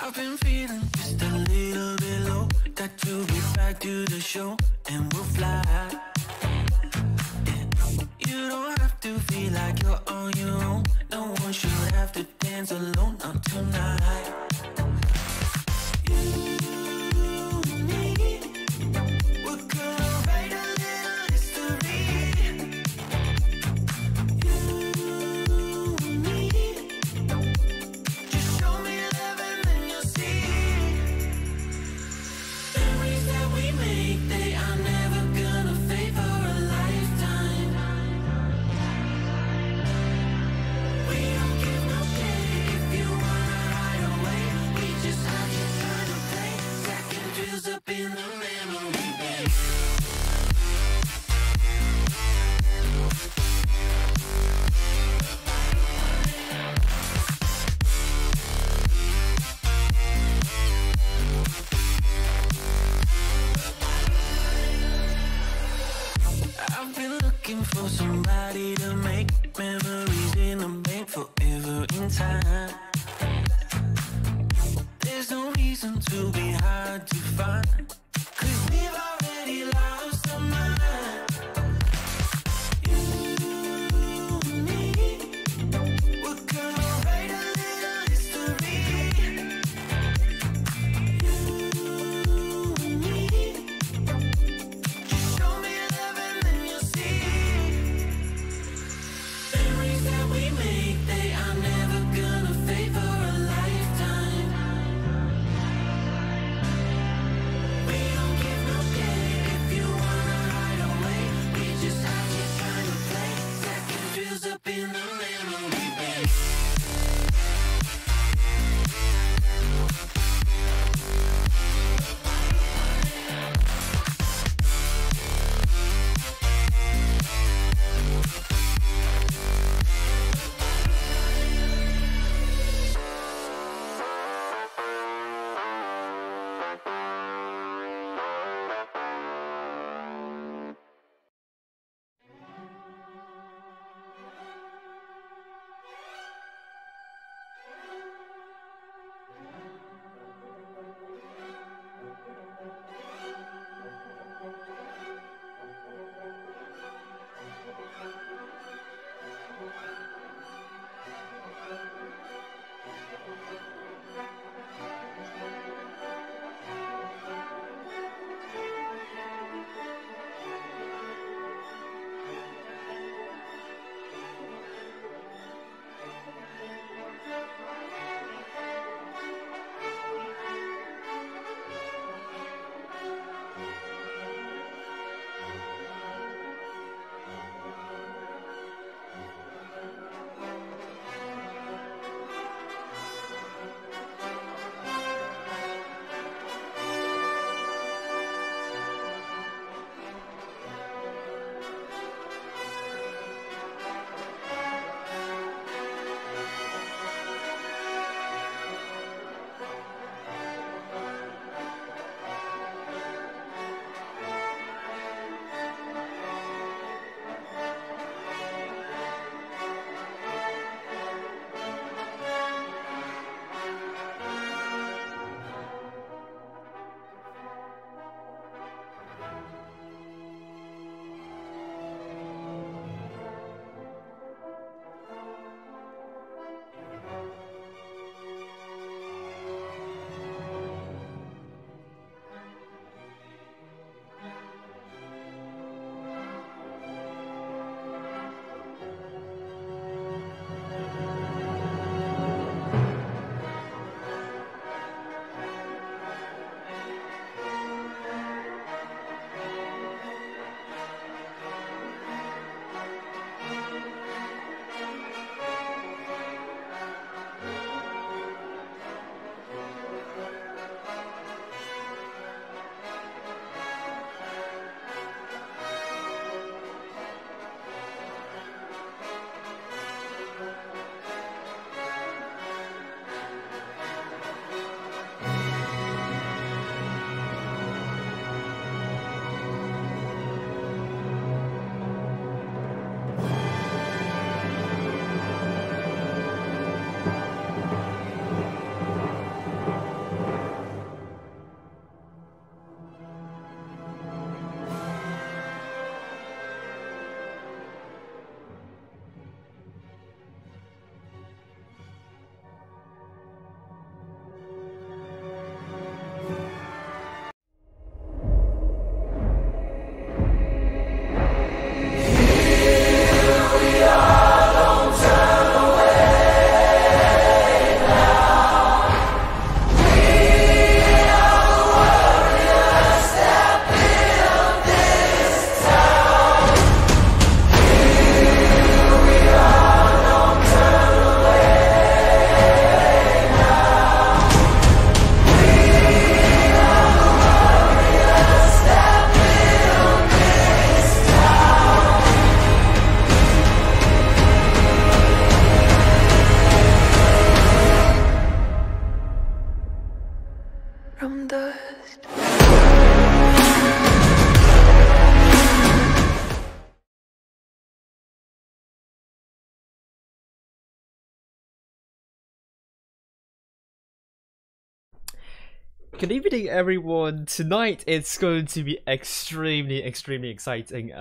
I've been feeling just a little bit low. Got to get back to the show and we'll fly. Yeah. You don't have to feel like you're on your own. No one should have to dance alone, not tonight. For somebody to make memories in the bank forever in time. There's no reason to be hard to find, 'cause we've already lost our mind. You and me, we're gonna write a little history. You and me, just show me love and then you'll see. Memories that we make, they are never gonna fade for a lifetime. We from dust. Good evening, everyone. Tonight it's going to be extremely exciting.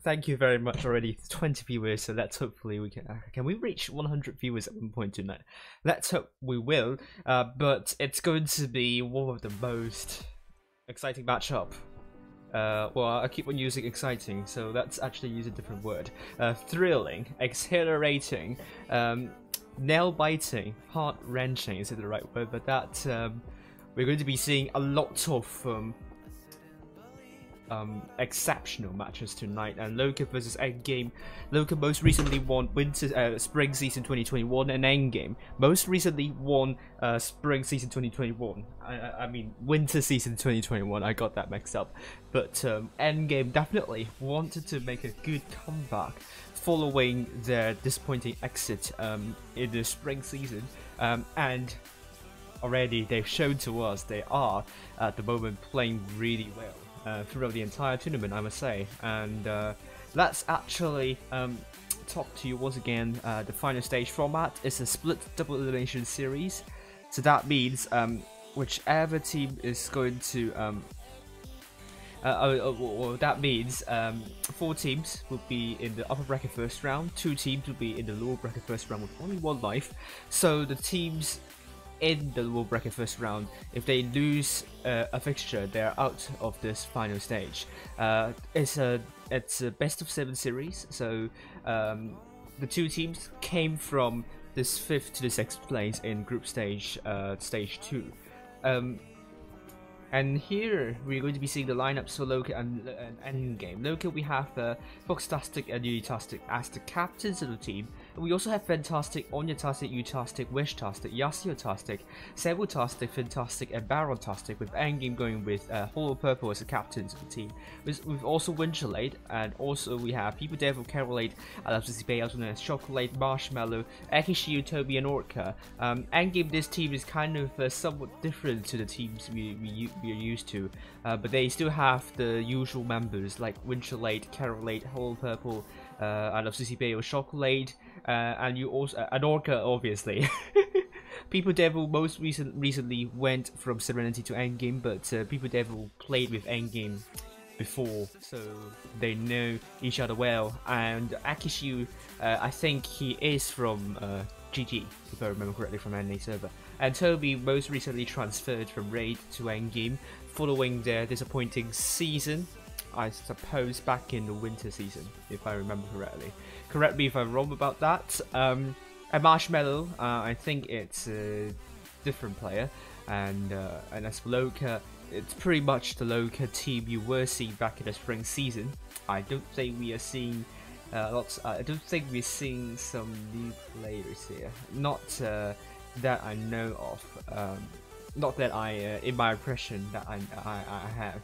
Thank you very much already. 20 viewers, so let's hopefully we can we reach 100 viewers at one point tonight. Let's hope we will. But it's going to be one of the most exciting matchup. Well, I keep on using exciting, so let's actually use a different word. Thrilling, exhilarating, nail-biting, heart-wrenching. Is it the right word? But that we're going to be seeing a lot of exceptional matches tonight, and LOCA versus Endgame. LOCA most recently won Spring Season 2021, and Endgame most recently won Spring Season 2021. I mean Winter Season 2021. I got that mixed up, but Endgame definitely wanted to make a good comeback following their disappointing exit in the Spring Season, and already they've shown to us they are at the moment playing really well throughout the entire tournament, I must say. And let's actually talk to you once again. The final stage format is a split double elimination series, so that means whichever team is going to that means 4 teams will be in the upper bracket first round, 2 teams will be in the lower bracket first round with only 1 life. So the teams in the lower bracket first round, if they lose a fixture, they're out of this final stage. It's a best of 7 series, so the 2 teams came from this 5th to the 6th place in group stage, stage 2. And here we're going to be seeing the lineups for LOCA and Endgame. LOCA, we have Foxtastic and Unitastic as the captains of the team. And we also have Fantastic, Onyatastic, Utastic, Wishtastic, Yasiotastic, Sebutastic, Fantastic, and Barontastic, with Endgame going with Hollow Purple as the captains of the team. We've also Winchellade, and also we have People Devil, Carolade, Alapsisipe, also known as Chocolate, Marshmallow, Akishiu, Toby, and Orca. Endgame, this team is kind of somewhat different to the teams we are used to, but they still have the usual members like Winchellade, Carolade, Hollow Purple, Alapsisipe, or Chocolate, and you also an Orca, obviously. People Devil most recently went from Serenity to Endgame, but People Devil played with Endgame before, so they know each other well. And Akishiu, I think he is from GG, if I remember correctly, from NA server. And Toby most recently transferred from Raid to Endgame following their disappointing season, I suppose back in the winter season, if I remember correctly. Correct me if I'm wrong about that. And Marshmallow, I think it's a different player. And as for LOCA, it's pretty much the LOCA team you were seeing back in the spring season. I don't think we are seeing I don't think we're seeing some new players here. Not that I know of. Not that I, in my impression, that I have.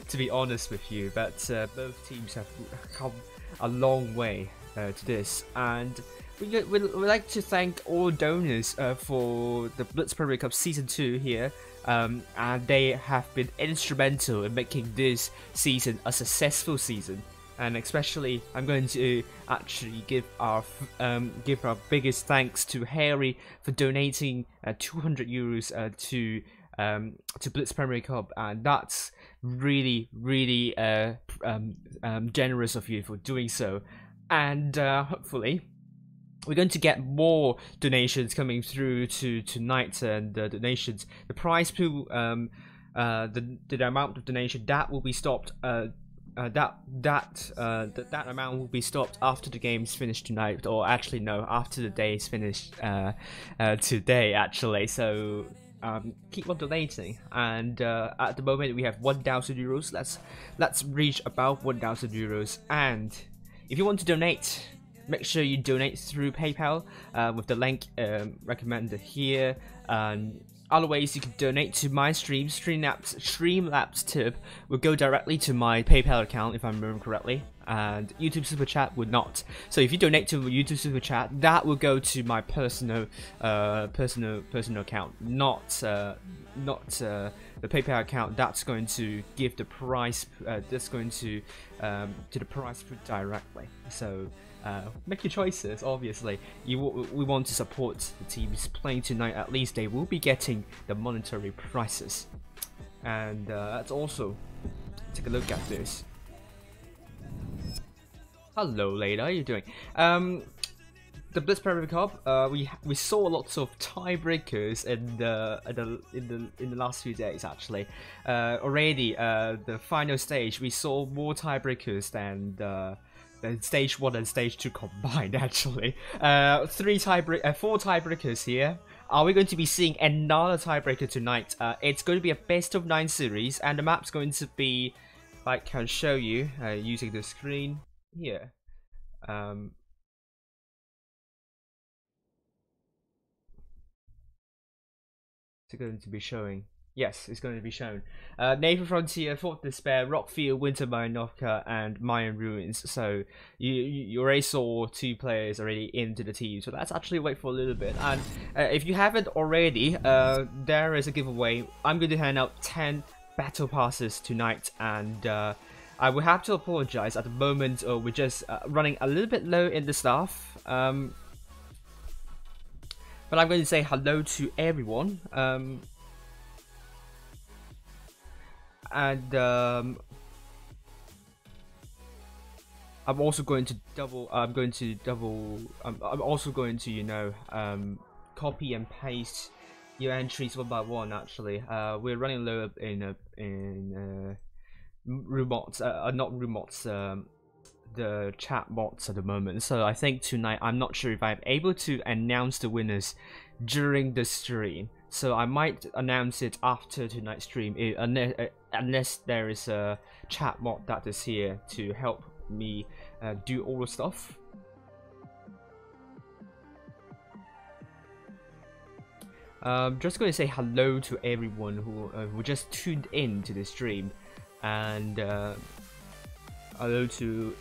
To be honest with you, but both teams have come a long way to this, and we'd like to thank all donors for the Blitz Premier Cup Season 2 here, and they have been instrumental in making this season a successful season. And especially, I'm going to actually give our biggest thanks to Harry for donating 200 euros to Blitz Premier Cup, and that's really generous of you for doing so. And hopefully we're going to get more donations coming through to tonight, and the donations, the prize pool, the amount of donation that will be stopped. That amount will be stopped after the game's finished tonight, or actually no, after the day is finished today actually. So keep on donating, and at the moment we have 1,000 euros. Let's reach about 1,000 euros, and if you want to donate, make sure you donate through PayPal with the link recommended here. And other ways you can donate to my Streamlabs tip will go directly to my PayPal account if I remember correctly, and YouTube Super Chat would not. So if you donate to YouTube Super Chat, that will go to my personal account, not the PayPal account. That's going to give the price. That's going to the price directly. So make your choices. Obviously, we want to support the teams playing tonight. At least they will be getting the monetary prizes. And let's also take a look at this. Hello, lady. How are you doing? The Blitz Premier Cup. We saw lots of tiebreakers in the last few days. Actually, already the final stage we saw more tiebreakers than stage 1 and stage 2 combined. Actually, 4 tiebreakers here. Are we going to be seeing another tiebreaker tonight? It's going to be a best of 9 series, and the map's going to be, I can show you using the screen here. It's going to be showing. Yes, it's going to be shown. Naval Frontier, Fort Despair, Rockfield, Wintermine, Novka, and Mayan Ruins. So you already saw 2 players already into the team. So let's actually wait for a little bit. And if you haven't already, there is a giveaway. I'm going to hand out 10 battle passes tonight, and I will have to apologize at the moment. We're just running a little bit low in the staff. But I'm going to say hello to everyone. And I'm also going to copy and paste your entries one by one. Actually, we're running low in room mods, not room mods, the chat bots at the moment. So I think tonight, I'm not sure if I'm able to announce the winners during the stream. So I might announce it after tonight's stream, unless there is a chat bot that is here to help me do all the stuff. Just going to say hello to everyone who just tuned in to the stream, and hello to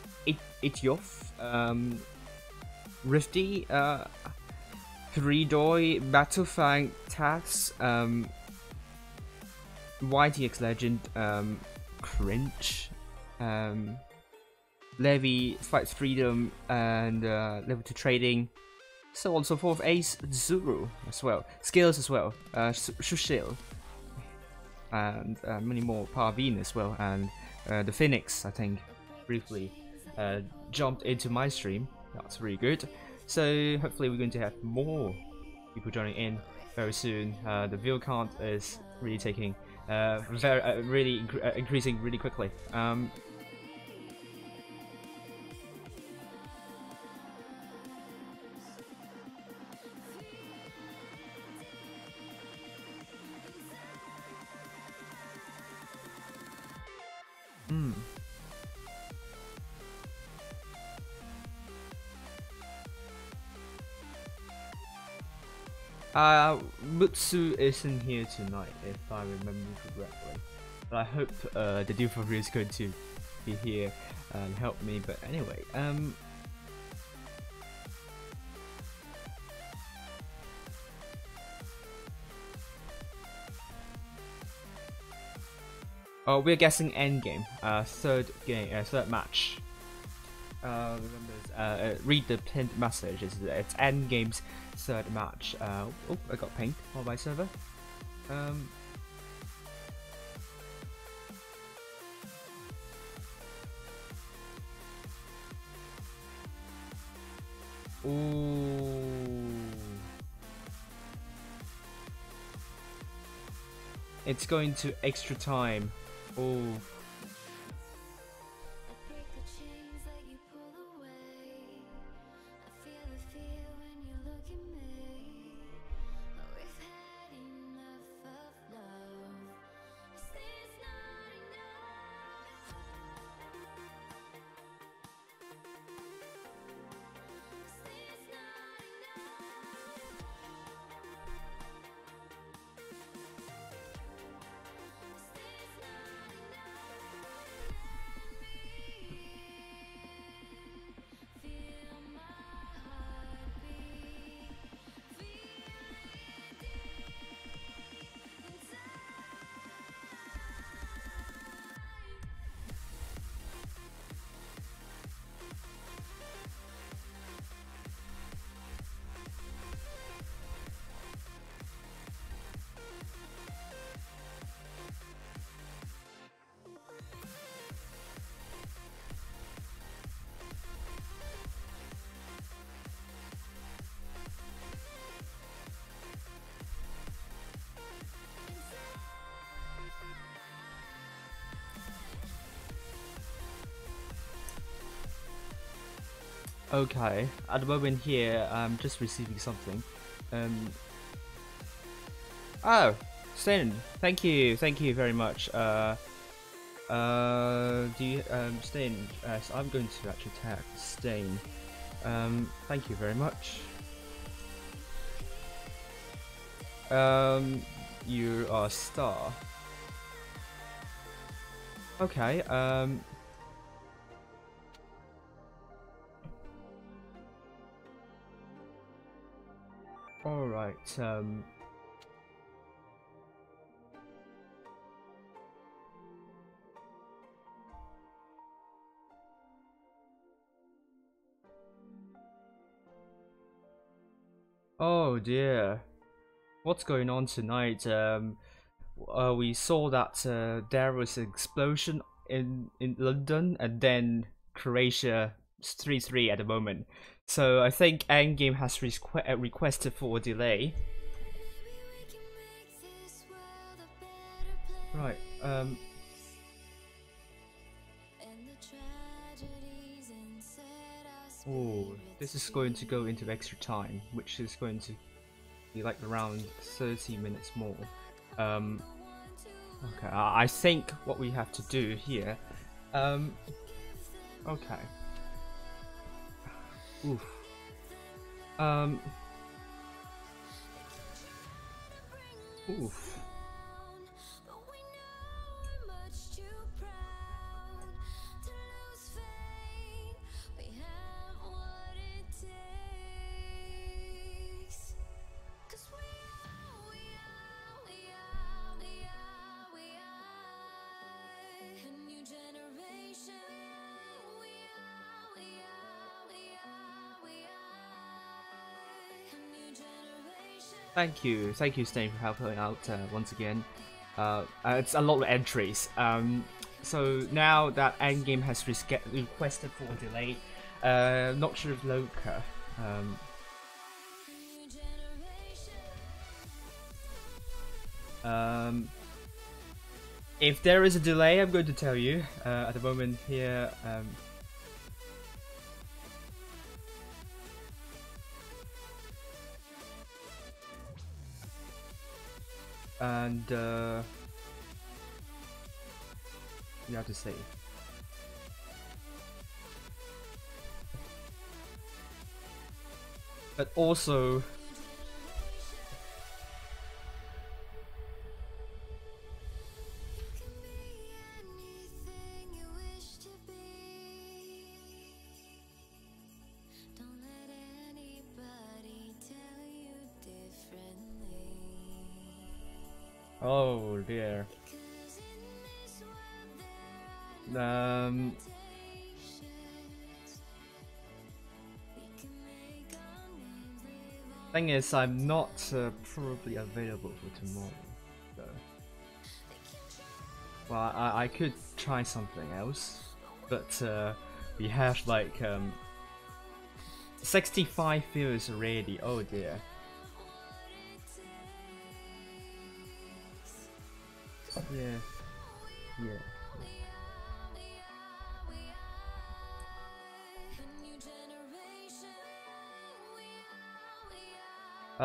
Ityof, Rifty, Threedoy, Battlefang, Tax, YTX Legend, Cringe, Levy, Fights Freedom, and Level 2 Trading, so on and so forth. Ace, Zuru as well, Skills as well, Shushil, and many more. Parveen as well, and the Phoenix, I think, briefly jumped into my stream. That's really good. So hopefully we're going to have more people joining in very soon. The view count is really taking increasing really quickly. Mutsu isn't here tonight, if I remember correctly. But I hope the DIN0S is going to be here and help me. But anyway, oh, we're guessing endgame, third match. Remember, read the pinned message. It's endgame's third match. Oh, I got pinged on my server. Ooh. It's going to extra time. Oh. Okay, at the moment here, I'm just receiving something. Oh, Stain, thank you very much. Do you, Stain, so I'm going to actually tag Stain. Thank you very much. You are a star. Okay, alright, oh dear. What's going on tonight? We saw that there was an explosion in London, and then Croatia 3-3 at the moment. So I think Endgame has requested for a delay. Right. Oh, this is going to go into extra time, which is going to be like around 30 minutes more. Okay, I think what we have to do here. Okay. Oof. Oof. Thank you, Stain, for helping out once again. It's a lot of entries. So now that Endgame has requested for a delay, not sure if LOCA. If there is a delay, I'm going to tell you. At the moment here. And you have to say. But also, oh dear. Thing is, I'm not probably available for tomorrow. So. Well, I could try something else, but we have like 65 viewers already. Oh dear. Yeah. Yeah.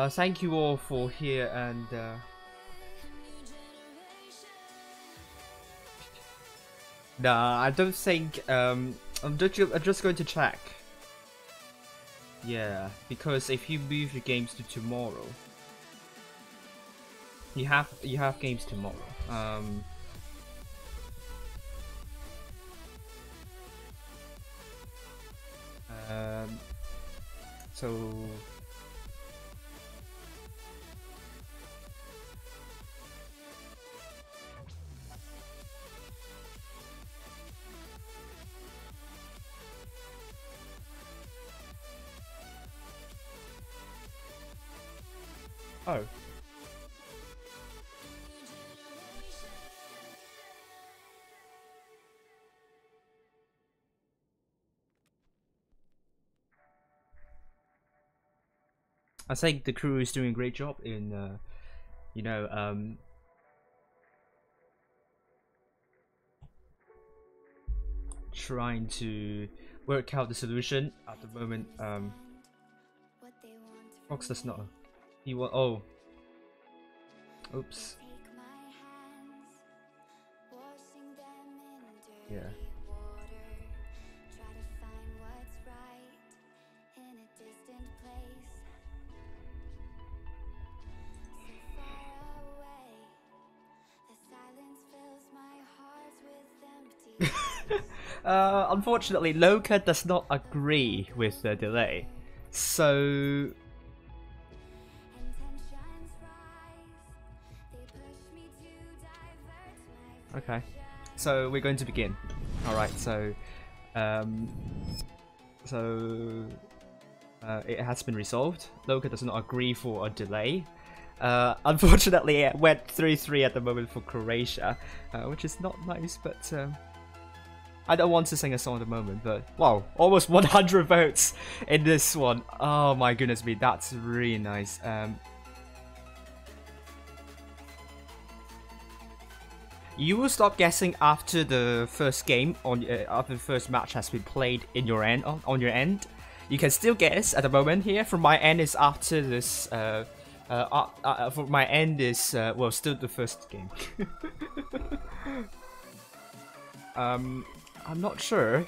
Thank you all for here, and nah, I don't think I'm just going to check. Yeah, because if you move your games to tomorrow, you have games tomorrow. So. Oh. I think the crew is doing a great job in, you know, trying to work out the solution at the moment. Fox does not. He want. Oh. Oops. Yeah. Unfortunately, LOCA does not agree with the delay, so okay. So we're going to begin. All right. So, it has been resolved. LOCA does not agree for a delay. Unfortunately, it went 3-3 at the moment for Croatia, which is not nice, but I don't want to sing a song at the moment, but wow, almost 100 votes in this one. Oh my goodness me, that's really nice. You will stop guessing after the first game after the first match has been played in your end on your end. You can still guess at the moment here. From my end is after this. For my end is well, still the first game. I'm not sure.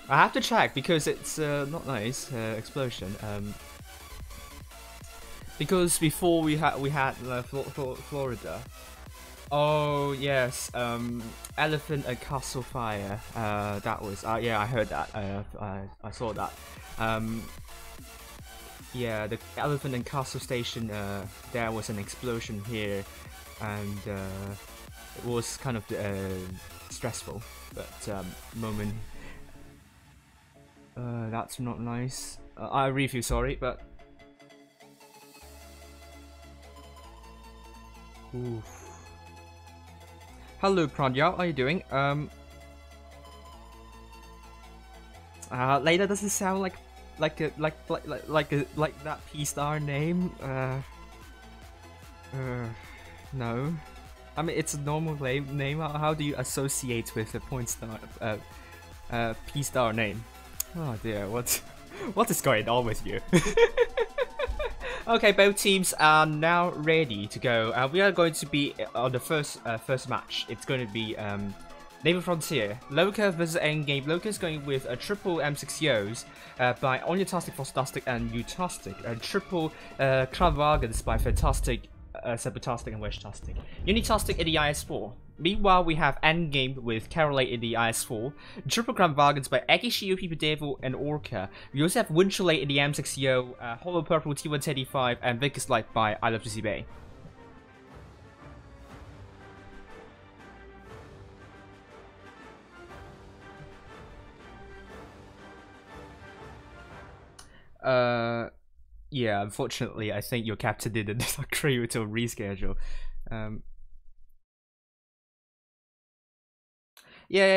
I have to check because it's not nice explosion. Because before we had Florida. Oh yes, elephant and castle fire. That was yeah, I heard that. I saw that. Yeah, the elephant and castle station. There was an explosion here, and it was kind of stressful. But moment. That's not nice. I really feel sorry, but. Oof. Hello, Pradya. How are you doing? Layla doesn't sound like that P-star name. No. I mean, it's a normal name. How do you associate with a point star, P-star name? Oh dear, what is going on with you? Okay, both teams are now ready to go. We are going to be on the first match. It's going to be Naval Frontier, LOCA versus Endgame. LOCA is going with a triple M6Os by Untitled, Fantastic, and Utastic, and triple Kravagans by Fantastic, Sabotastic, and Weshtastic. Unitastic in the IS-4. Meanwhile, we have Endgame with Caroline in the IS-4, triple Kravagans by Ekishio, People Devil, and Orca. We also have Winchellate in the M6O, Hollow Purple, T135, and Vickers Light by I Love to See Bay. Yeah, unfortunately, I think your captain didn't agree with your reschedule. We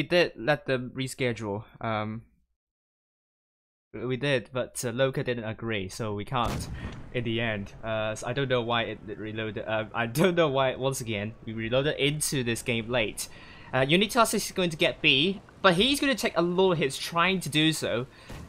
did let them reschedule. We did, but LOCA didn't agree, so we can't in the end. So I don't know why it reloaded. I don't know why, once again, we reloaded into this game late. Unitas is going to get B, but he's going to take a lot of hits trying to do so.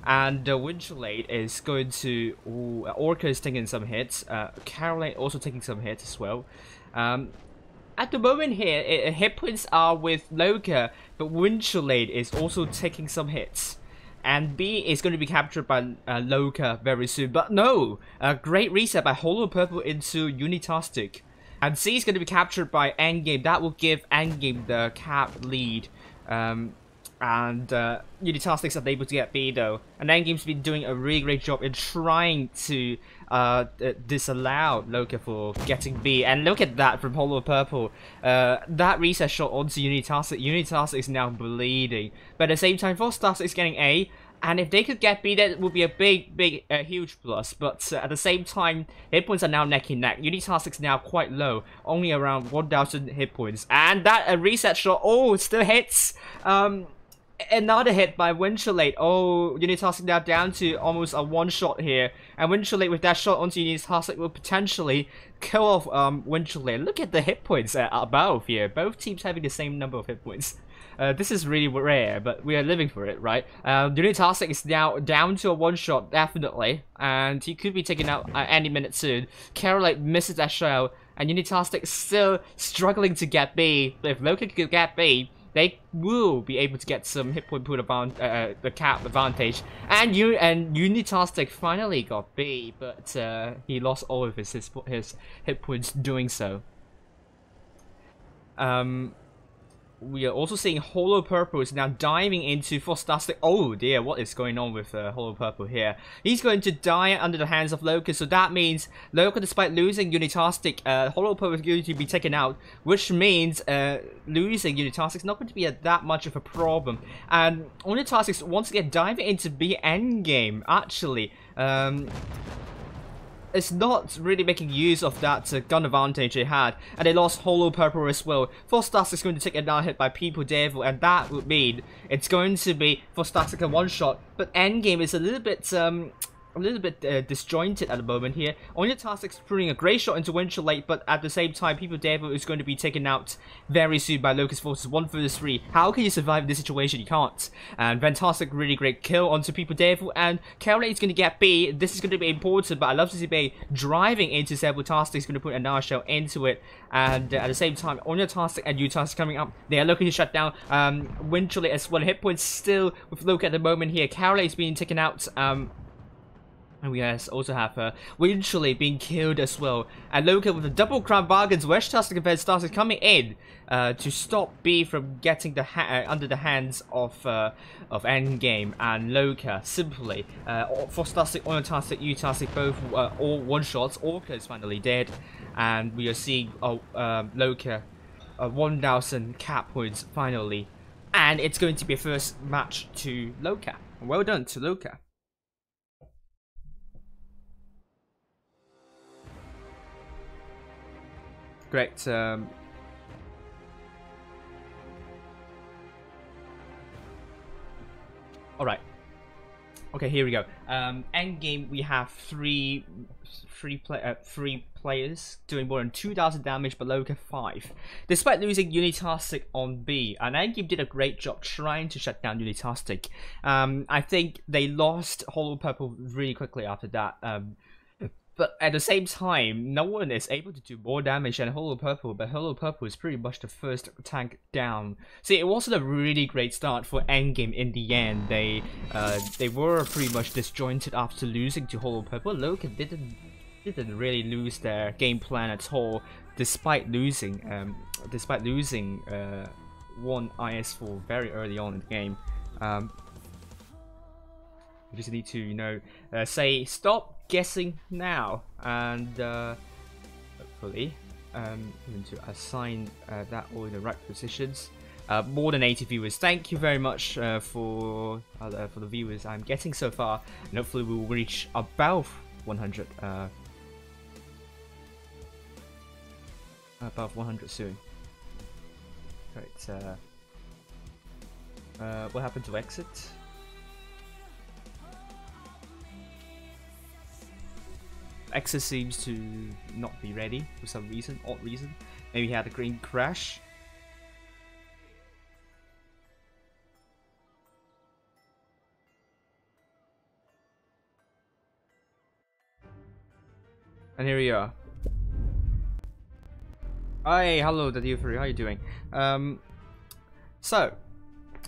And Winchellate is going to... Ooh, Orca is taking some hits. Caroline also taking some hits as well. At the moment here, hit points are with LOCA, but Winchellate is also taking some hits. And B is going to be captured by LOCA very soon. But no! A great reset by Hollow Purple into Unitastic. And C is going to be captured by Endgame. That will give Endgame the cap lead. And Unitastic's unable to get B though. And Endgame's been doing a really great job in trying to disallow LOCA for getting B. And look at that from Hollow Purple. That reset shot onto Unitastic. Unitastic is now bleeding. But at the same time, Frostastic is getting A. And if they could get B, that would be a huge plus. But at the same time, hit points are now neck and neck. Unitastic's now quite low, only around 1,000 hit points. And that reset shot, oh, it still hits. Another hit by Winchellate. Oh, Unitastic now down to almost a one-shot here. And Winchellate with that shot onto Unitastic will potentially kill off Winchellate. Look at the hit points above here. Both teams having the same number of hit points. This is really rare, but we are living for it, right? Unitastic is now down to a one-shot, definitely. And he could be taken out at any minute soon. KRK misses that shell. And Unitastic is still struggling to get B. But if LOCA could get B, they will be able to get some hit point pool the cap advantage. And Unitastic finally got B, but he lost all of his hit points doing so. We are also seeing Holo Purple is now diving into Fostastic. Oh dear, what is going on with Holo Purple here? He's going to die under the hands of LOCA, so that means LOCA, despite losing Unitastic, Holo Purple is going to be taken out, which means losing Unitastic is not going to be that much of a problem. And Unitastic is once again diving into B endgame, actually. It's not really making use of that gun advantage they had, and they lost Holo Purple as well. Fostastic is going to take another hit by People Devil, and that would mean it's going to be Fostastic a one shot. But endgame is a little bit disjointed at the moment here. Unitastic's putting a great shot into Winchellate, but at the same time, People Devil is going to be taken out very soon by LOCA's forces 1 vs 3. How can you survive in this situation? You can't. And fantastic, really great kill onto People Devil, and KRK is going to get B. This is going to be important, but I love to see B driving into Sabotastic. Is going to put another shell into it, and at the same time, Unitastic and Unitastic coming up. They are looking to shut down Winchellate as well. Hit points still with LOCA at the moment here. KRK is being taken out. And we also have Winchellate being killed as well. And LOCA with the double crown bargains, Weshtastic and Vedstastic coming in to stop B from getting the under the hands of endgame. And LOCA simply Fostastic, Unitastic, Utastic both all one shots. Orca is finally dead, and we are seeing LOCA 1,000 cap points finally, and it's going to be a first match to LOCA. Well done to LOCA. Great. Alright. Okay, here we go. Endgame, we have three players doing more than 2,000 damage, but LOCA 5. Despite losing Unitastic on B, and Endgame did a great job trying to shut down Unitastic. I think they lost Holo Purple really quickly after that. But at the same time, no one is able to do more damage than Holo Purple, but Holo Purple is pretty much the first tank down. See, it wasn't a really great start for Endgame in the end. They were pretty much disjointed after losing to Holo Purple. LOCA didn't really lose their game plan at all, despite losing one IS4 very early on in the game. We just need to, you know, say stop guessing now, and hopefully I'm going to assign that all in the right positions. More than 80 viewers. Thank you very much for the viewers I'm getting so far, and hopefully we will reach above 100 above 100 soon. Right. What happened to exit? Exit seems to not be ready for some reason, odd reason. Maybe he had a green crash. And here we are. Hi, hello, the DIN0S, how you doing? So,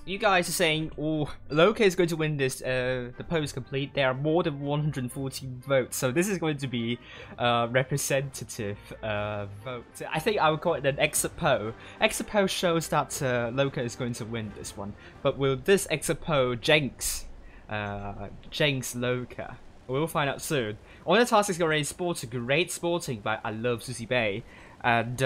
you guys are saying, oh, LOCA is going to win this, the poll is complete. There are more than 140 votes, so this is going to be a representative vote. I think I would call it an exit poll. Exit poll shows that LOCA is going to win this one, but will this exit poll jinx LOCA? We'll find out soon. On the task is already sporting, great sporting by I Love Susie Bay, and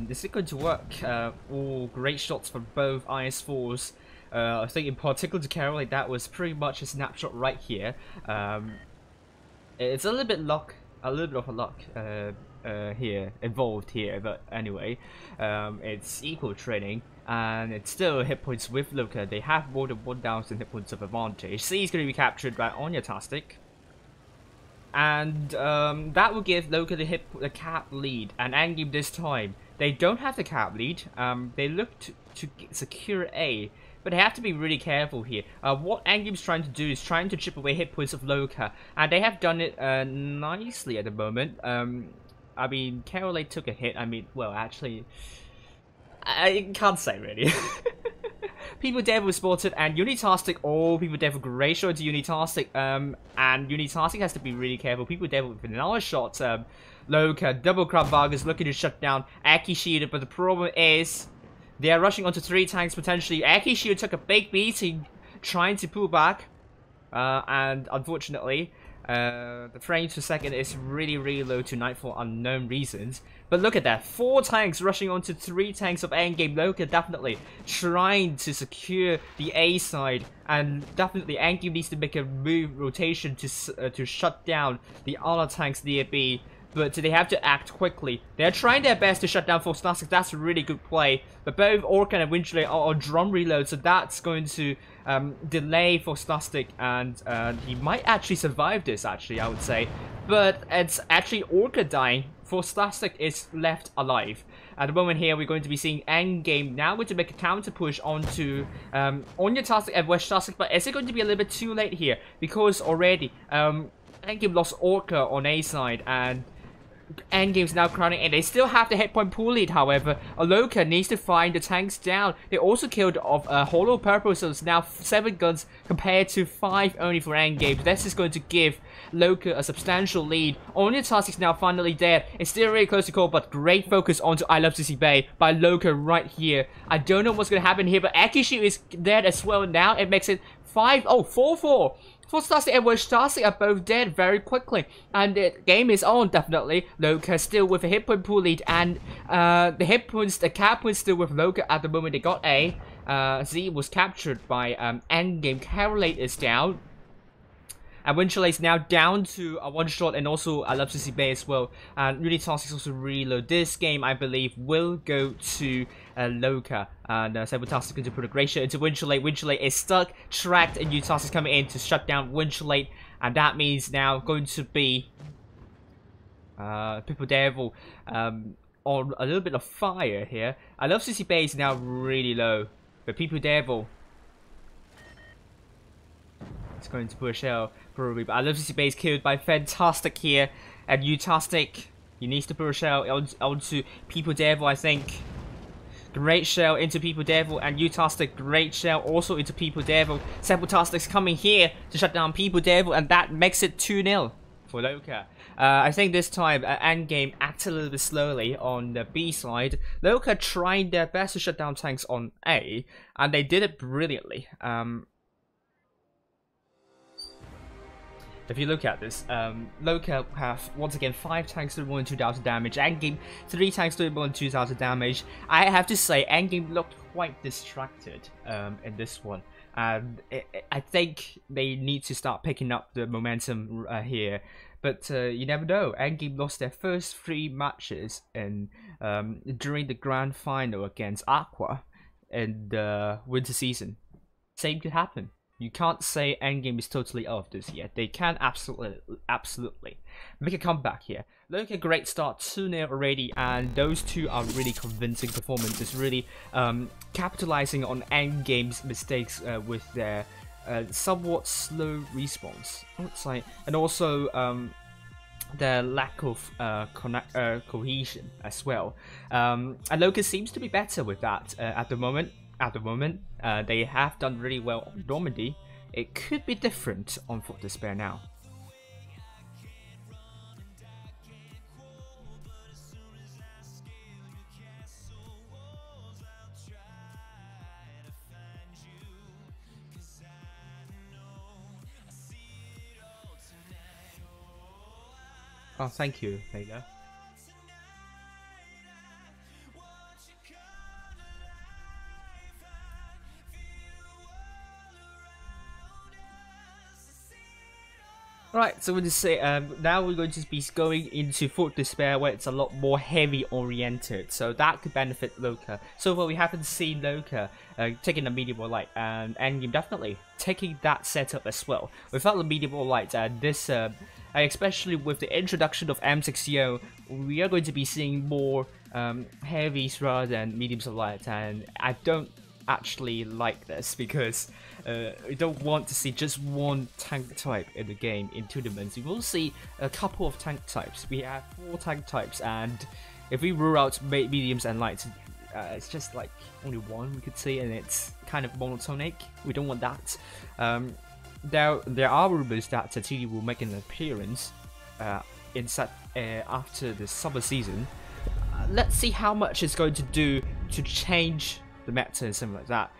is it going to work? All great shots from both IS4s. I think in particular to KRK, that was pretty much a snapshot right here. It's a little bit of a luck. here involved here, but anyway, it's equal training, and it's still hit points with LOCA. They have more than 1,000 hit points of advantage. C is going to be captured by Onyatastic, and that will give LOCA the cap lead. And Endgame this time, they don't have the cap lead. They look to secure A. But they have to be really careful here. What Endgame's trying to do is trying to chip away hit points of LOCA, and they have done it nicely at the moment. I mean, KRK took a hit. I mean, well, actually, I can't say really. People Devil spotted, and Unitastic. Oh, People Devil, great shot to Unitastic. And Unitastic has to be really careful. People Devil with another shot. LOCA, double crab Vargas looking to shut down Aki Shield, but the problem is they are rushing onto 3 tanks potentially. Aki Shield took a big beating trying to pull back, and unfortunately, the frames per second is really low tonight for unknown reasons. But look at that, 4 tanks rushing onto 3 tanks of Endgame. LOCA definitely trying to secure the A side, and definitely Endgame needs to make a move rotation to shut down the other tanks near B. But they have to act quickly. They're trying their best to shut down Foxtastic. That's a really good play. But both Orca and Winchlet are on drum reload, so that's going to delay Foxtastic, and he might actually survive this, actually, I would say. But it's actually Orca dying. Foxtastic is left alive. At the moment here, we're going to be seeing Endgame now going to make a counter push onto Onyatastic and Westtastic. But is it going to be a little bit too late here? Because already Endgame lost Orca on A side, and Endgame's now crowding in. They still have the hit point pool lead, however. LOCA needs to find the tanks down. They also killed off Hollow Purple, so it's now 7 guns compared to 5 only for Endgame. This is going to give LOCA a substantial lead. Onyatastic is now finally dead. It's still really close to call, but great focus onto I Love CC Bay by LOCA right here. I don't know what's going to happen here, but Akishu is dead as well now. It makes it 4-4. Foxtastic and Westtastic are both dead very quickly, and the game is on, definitely. LOCA still with a hit point pool lead, and the cap points still with LOCA at the moment. They got A. Z was captured by Endgame. KRK is down. And Winchell is now down to a 1 shot, and also I Love CC Bay as well. And Unitastic is also reload. This game, I believe, will go to LOCA. And Sabotastic going to put a great shot into Winchell. Winchell is stuck, tracked, and Unitastic is coming in to shut down Winchell. And that means now going to be People Devil on a little bit of fire here. I Love CC Bay is now really low, but People Devil is going to push out probably. But I Love CC Bay is killed by Fantastic here, and Utastic, he needs to push out onto People Devil, I think. Great shell into People Devil, and Utastic, great shell also into People Devil. Sabotastic's coming here to shut down People Devil, and that makes it 2-0 for LOCA. I think this time Endgame acted a little bit slowly on the B side. LOCA tried their best to shut down tanks on A, and they did it brilliantly. If you look at this, LOCA have, once again, 5 tanks doing more than 2,000 damage. Endgame, 3 tanks doing more than 2,000 damage. I have to say, Endgame looked quite distracted in this one. And I think they need to start picking up the momentum here. But you never know. Endgame lost their first 3 matches in, during the grand final against Aqua in the winter season. Same could happen. You can't say Endgame is totally off this yet. They can absolutely make a comeback here. LOCA, great start, 2-0 already, and those 2 are really convincing performances, really capitalizing on Endgame's mistakes with their somewhat slow response, I would say, and also their lack of cohesion as well. And LOCA seems to be better with that at the moment. They have done really well on Normandy. It could be different on Fort Despair now. Oh, thank you, Taylor. Alright, so we're just say now we're going to be going into Foot Despair, where it's a lot more heavy oriented, so that could benefit LOCA. So far we haven't seen LOCA taking the medium or light, and Endgame definitely taking that setup as well. Without the medium or light, this especially with the introduction of M60, we are going to be seeing more heavies rather than mediums or light, and I don't actually like this because we don't want to see just one tank type in the game in tournaments. We will see a couple of tank types. We have 4 tank types, and if we rule out mediums and lights, it's just like only one we could see, and it's kind of monotonic. We don't want that. There are rumors that TD will make an appearance after the summer season. Let's see how much it's going to do to change the meta and something like that.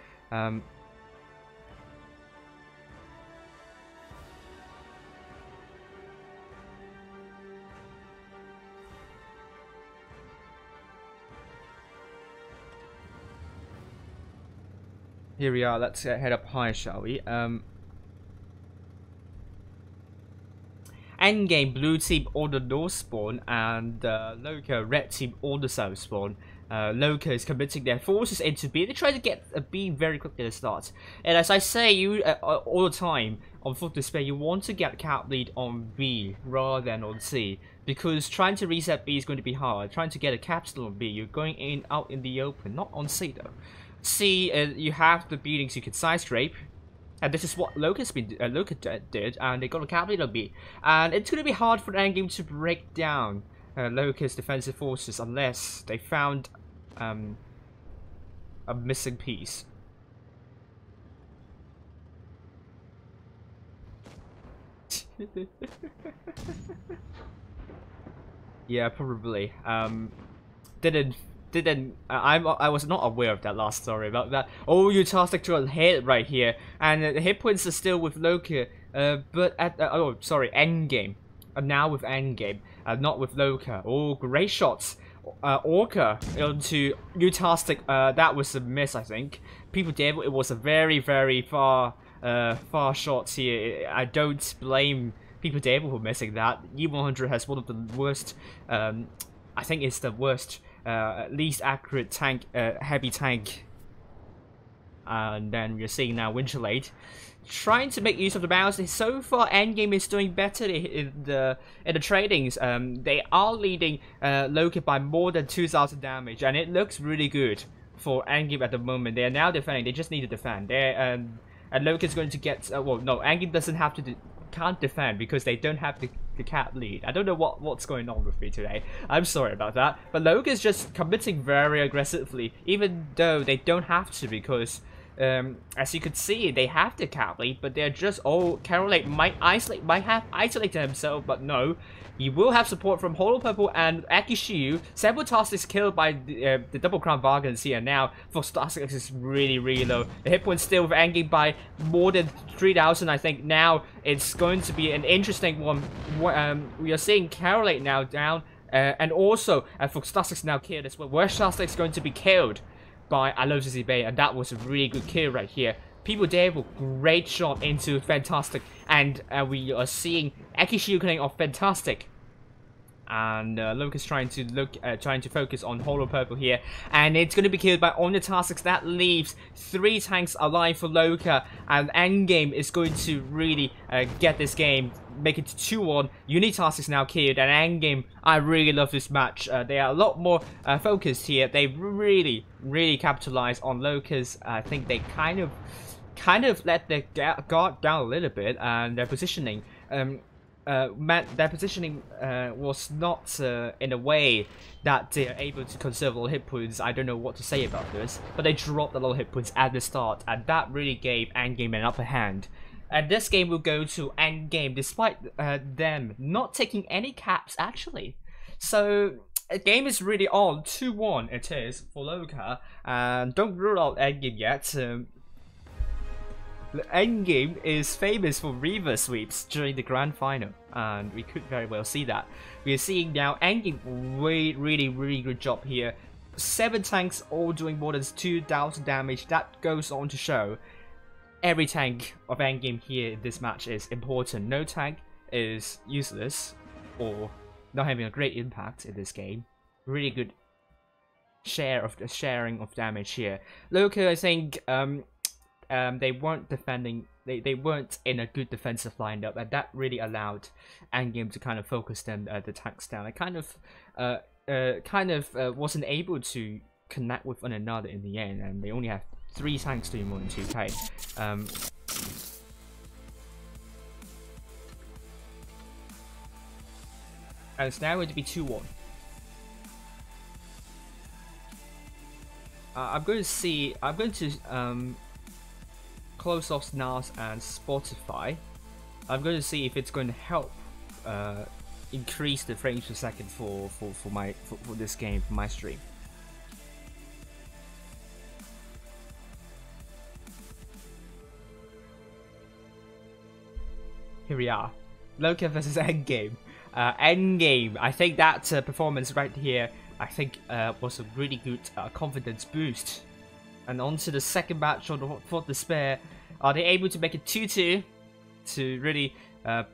Here we are, let's head up high, shall we? Endgame, blue team on the north spawn, and LOCA, red team on the south spawn. LOCA is committing their forces into B. They try to get a B very quickly at the start. And as I say all the time on Foot Despair, you want to get cap lead on B rather than on C, because trying to reset B is going to be hard. Trying to get a capsule on B, you're going out in the open, not on C though. C, you have the buildings you can side scrape. And this is what LOCA did, and they got a cap lead on B. And it's going to be hard for the endgame to break down LOCA's defensive forces unless they found a missing piece. Yeah, probably. I was not aware of that last story about that. Oh, you tossed to a hit right here, and the hit points are still with LOCA, but at oh sorry, endgame. Now with endgame, not with LOCA. Oh, great shots. Orca onto Utastic. That was a miss, I think. People did. It was a very far shot here. I don't blame people Dable for missing that. U100 has one of the worst. I think it's the worst. Least accurate tank, heavy tank. And then we're seeing now Winchellade trying to make use of the bounce. So far, endgame is doing better in the tradings. They are leading LOCA by more than 2,000 damage, and it looks really good for endgame at the moment. They are now defending. They just need to defend. And LOCA is going to get. Well, no, endgame doesn't have to. Can't defend because they don't have the cap lead. I don't know what's going on with me today. I'm sorry about that. But LOCA is just committing very aggressively, even though they don't have to, because as you could see, they have the cap lead, but they're just Karolite might have isolated himself, but no. He will have support from Holo Purple and Akishiyu. Sabotage is killed by the Double Crown Bargains here. Now, for Starsix is really low. The hit point still with endgame by more than 3,000, I think. Now, it's going to be an interesting one. We are seeing Karolite now down, and also for Starsix now killed as well. Where Starsix is going to be killed by Alosis Bay, and that was a really good kill right here. People Devil, great shot into Fantastic, and we are seeing Akishiyu cutting off Fantastic. And LOCA's trying to focus on Holo Purple here, and it's going to be killed by Omnitasix. That leaves 3 tanks alive for LOCA, and endgame is going to really get this game, make it 2-1. Unitasix now killed, and endgame. I really love this match. They are a lot more focused here. They really capitalize on LOCA's. I think they kind of let their guard down a little bit, and their positioning. Their positioning was not in a way that they're able to conserve a lot of hit points. I don't know what to say about this, but they dropped a lot of hit points at the start, and that really gave endgame an upper hand. And this game will go to endgame despite them not taking any caps actually. So the game is really on. 2-1 it is for LOCA, and don't rule out endgame yet. Endgame is famous for Reaver sweeps during the grand final, and we could very well see that. We are seeing now Endgame really good job here. 7 tanks all doing more than 2,000 damage. That goes on to show every tank of Endgame here in this match is important. No tank is useless or not having a great impact in this game. Really good sharing of damage here. LOCA, I think they weren't defending. They weren't in a good defensive lineup, and that really allowed Endgame to kind of focus them the tanks down. I kind of wasn't able to connect with one another in the end, and they only have 3 tanks doing more than 2k. And it's now going to be 2-1. I'm going to close off DIN0S and Spotify. I'm going to see if it's going to help increase the frames per second for this game, for my stream. Here we are, LOCA versus Endgame. Endgame, I think that performance right here, I think was a really good confidence boost. And on to the second match for despair. Are they able to make it 2-2 to really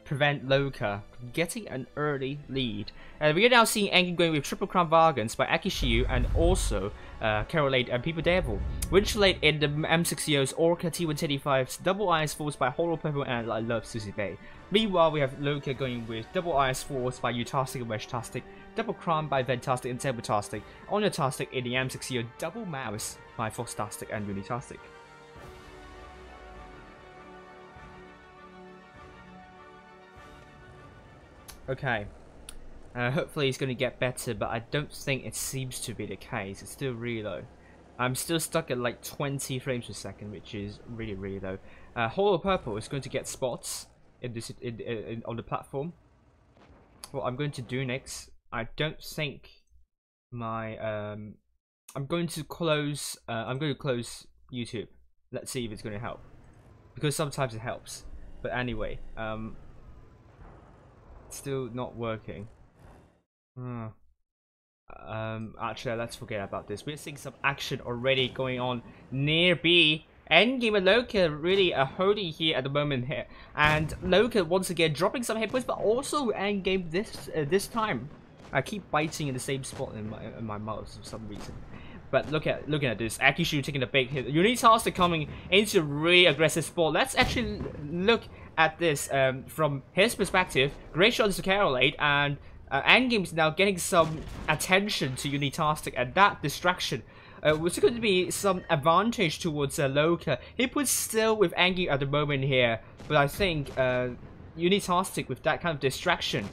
prevent LOCA from getting an early lead? And we are now seeing Endgame going with Triple Crown Bargains by Akishiyu and also KRK-S and People Devil. Winchellate in the M60O's Orca T125's Double IS Force by Hollow Purple and I Love Susie Bay. Meanwhile, we have LOCA going with Double IS Force by Utastic and Weshtastic, Double Crown by Ventastic and Sabotastic, Onyotastic in the M60O Double Mouse by Foxtastic and Unitastic. Okay, hopefully he's going to get better, but I don't think it seems to be the case. It's still really low. I'm still stuck at like 20 frames per second, which is really low. Hollow Purple is going to get spots in this on the platform. What I'm going to do next, I don't think my I'm going to close YouTube. Let's see if it's going to help, because sometimes it helps. But anyway, still not working. Actually, let's forget about this. We're seeing some action already going on near B. Endgame and LOCA really holding here at the moment here, and LOCA once again dropping some hit points, but also Endgame this time. I keep biting in the same spot in my mouth for some reason. But looking at this, Akishiyu taking a big hit. Unitastic coming into a really aggressive spot. Let's actually look at this from his perspective. Great shots to KRK-S, and Endgame is now getting some attention to Unitastic, and that distraction was going to be some advantage towards LOCA. He puts still with Endgame at the moment here, but I think Unitastic with that kind of distraction,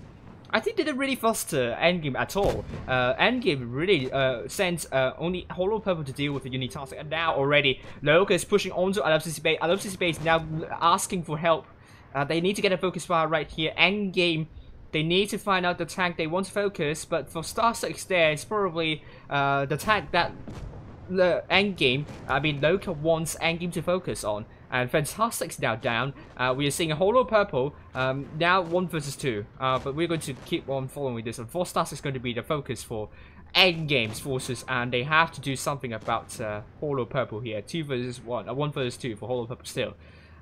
I think didn't really foster Endgame at all. Endgame really sent only Hollow Purple to deal with the Unitastic, and now already LOCA is pushing onto LFCC Bay. LFCC Bay is now asking for help. They need to get a focus fire right here. Endgame, they need to find out the tank they want to focus, but for Star 6 there, it's probably the tank that LOCA wants Endgame to focus on. And Fantastic's now down. We are seeing a Hollow Purple, now 1 versus 2. But we're going to keep on following this. And 4 stars is going to be the focus for Endgame's forces, and they have to do something about Hollow Purple here. 2 versus 1, 1 versus 2 for Hollow Purple still.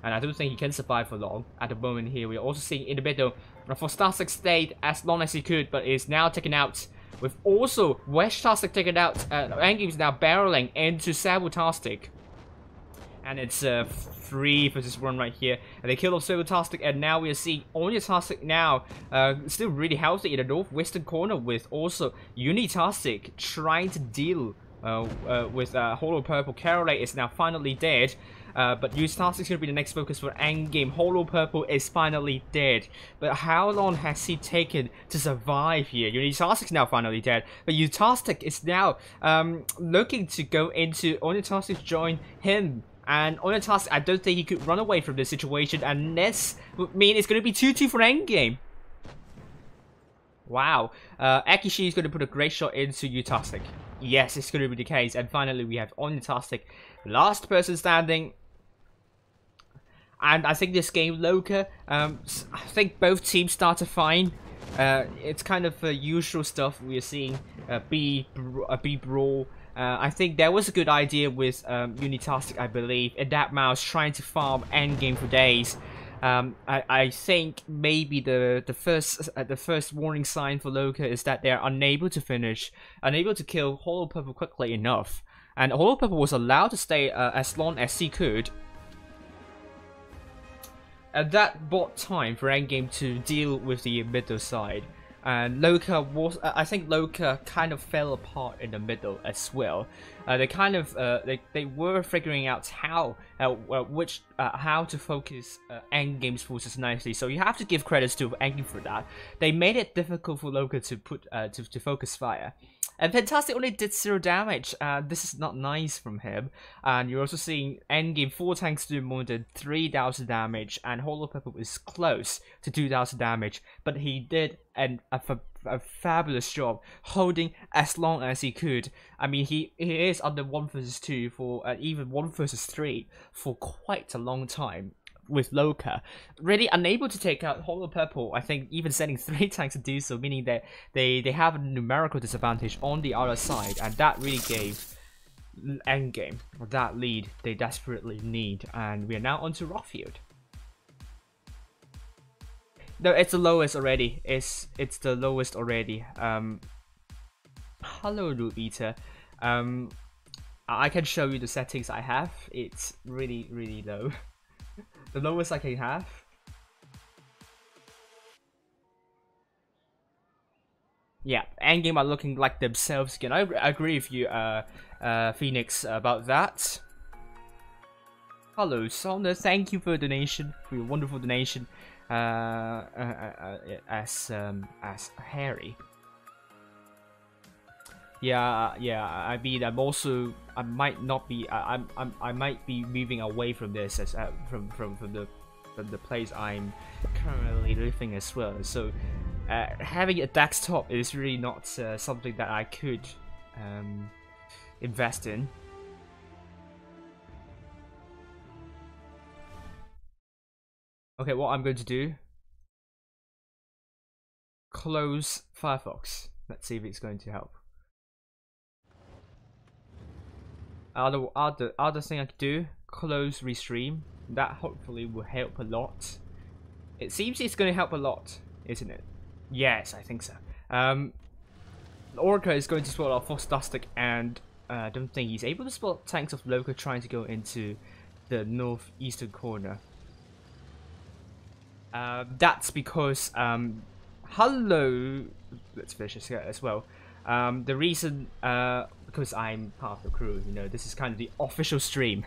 And I don't think he can survive for long at the moment here. We're also seeing in the middle for Starstick stayed as long as he could, but is now taken out. With also Weshtastic taken out. Endgame is now barreling into Sabotastic. And it's 3 versus 1 right here. And they kill off Sabotastic, and now we are seeing Onyotastic now still really healthy in the northwestern corner, with also Unitastic trying to deal with Hollow Purple. KRK-S is now finally dead. But Unitastic is going to be the next focus for Endgame. Hollow Purple is finally dead. But how long has he taken to survive here? Unitastic is now finally dead. But Unitastic is now looking to go into Onyotastic to join him. And Onyotastic, I don't think he could run away from this situation. And this would mean it's going to be 2-2 for Endgame. Wow. Akishiyu is going to put a great shot into Unitastic. Yes, it's going to be the case. And finally, we have Onyotastic, last person standing. And I think this game, LOCA, I think both teams started fine. It's kind of usual stuff. We are seeing a B brawl. I think there was a good idea with Unitastic, I believe, in that mouse trying to farm Endgame for days. I think maybe the first warning sign for LOCA is that they are unable to kill Hollow Purple quickly enough, and Hollow Purple was allowed to stay as long as he could. And that bought time for Endgame to deal with the middle side. And LOCA was, I think LOCA kind of fell apart in the middle as well. They kind of, they were figuring out how to focus Endgame's forces nicely. So you have to give credits to Endgame for that. They made it difficult for LOCA to put to focus fire. And Fantastic only did 0 damage. This is not nice from him. And you're also seeing Endgame 4 tanks do more than 3,000 damage, and Hollow Purple is close to 2,000 damage. But he did a fabulous job holding as long as he could. I mean, he is under 1 versus 2 for even 1 versus 3 for quite a long time. With LOCA, really unable to take out Hollow Purple. I think even sending 3 tanks to do so, meaning that they have a numerical disadvantage on the other side, and that really gave Endgame that lead they desperately need. And we are now onto Rockfield. No, it's the lowest already. It's the lowest already. Hello, Root Eater. I can show you the settings I have. It's really low. The lowest I can have. Yeah, Endgame are looking like themselves again. I agree with you, Phoenix, about that. Hello, Sona. Thank you for your donation, for your wonderful donation. As Harry. Yeah. I mean, I might be moving away from this as from the place I'm currently living as well. So having a desktop is really not something that I could invest in. Okay, what I'm going to do: close Firefox. Let's see if it's going to help. Other thing I could do, close Restream. That hopefully will help a lot. It seems it's going to help a lot, isn't it? Yes, I think so. Orca is going to spot our Foxtastic, and I don't think he's able to spot tanks of LOCA trying to go into the northeastern corner. That's because hello, let's finish this as well. The reason, because I'm part of the crew, you know, this is kind of the official stream.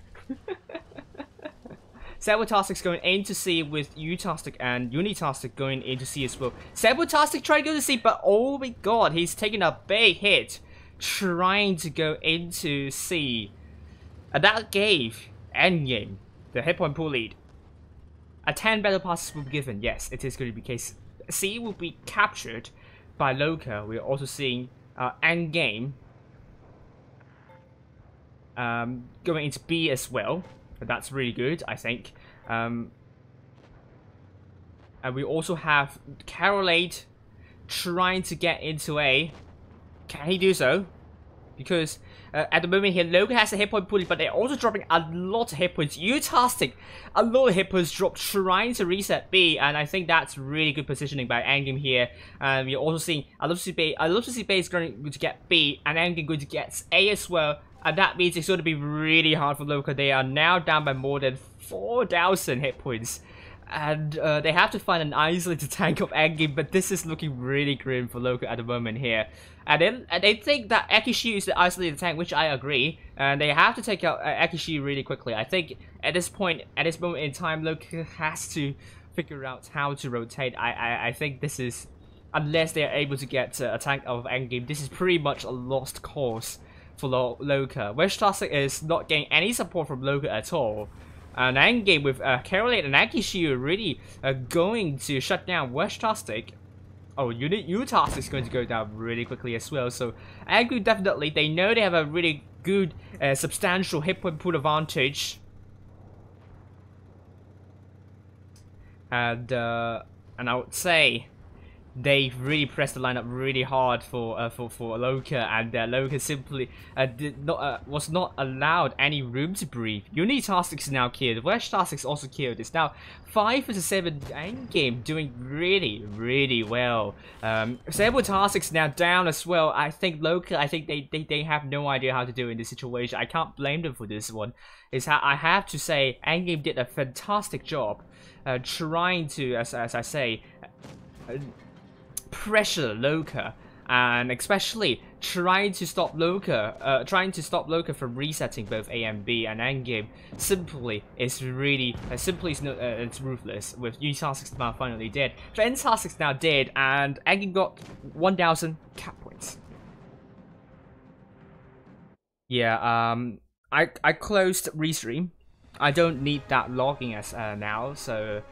Sabotastic's going in to C with Utastic and Unitastic going in to C as well. Sabotastic trying to go to C, but oh my god, he's taking a big hit trying to go into C. And that gave Endgame the hit point pool lead. A 10 battle passes will be given. Yes, it is going to be the case. C will be captured by LOCA. We are also seeing Endgame going into B as well. But that's really good, I think. And we also have Carolade trying to get into A. Can he do so? Because at the moment here, LOCA has a hit point pooling, but they're also dropping a lot of hit points. Utastic, a lot of hit points dropped trying to reset B, and I think that's really good positioning by Endgame here. And we're also seeing I love to see B is going to get B, and Endgame going to get A as well. And that means it's going to be really hard for LOCA. They are now down by more than 4,000 hit points. And they have to find an isolated tank of Endgame, but this is looking really grim for LOCA at the moment here. And they think that Akishu is the isolated tank, which I agree. And they have to take out Akishu really quickly. I think at this moment in time, LOCA has to figure out how to rotate. I think this is, unless they are able to get a tank of Endgame, this is pretty much a lost cause for LOCA. Weshtastic is not getting any support from LOCA at all. And Endgame with Carolade and Akishu really going to shut down Weshtastic. Oh, Utastic is going to go down really quickly as well. So Endgame definitely, they know they have a really good, substantial hit point pool advantage. And I would say they really pressed the lineup really hard for LOCA, and LOCA simply was not allowed any room to breathe. Unitastic is now killed. Weshtastic is also killed. It's now 5-7 endgame, doing really well. Sabotastic is now down as well. I think LOCA, I think they have no idea how to do in this situation. I can't blame them for this one. I have to say, endgame did a fantastic job trying to, as I say, pressure LOCA, and especially trying to stop LOCA from resetting both A and B, and endgame simply is really it's ruthless, with Unitastic now finally dead. Fantastic's now dead, and endgame got 1000 cap points. Yeah, I closed restream. I don't need that logging as now, so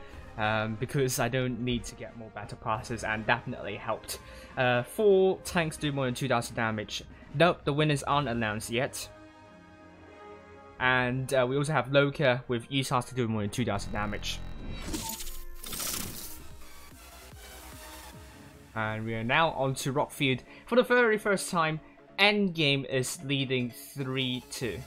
because I don't need to get more battle passes, and definitely helped. 4 tanks do more than 2000 damage. Nope, the winners aren't announced yet. And we also have LOCA with USAS to do more than 2000 damage. And we are now on to Rockfield. For the very first time, endgame is leading 3-2.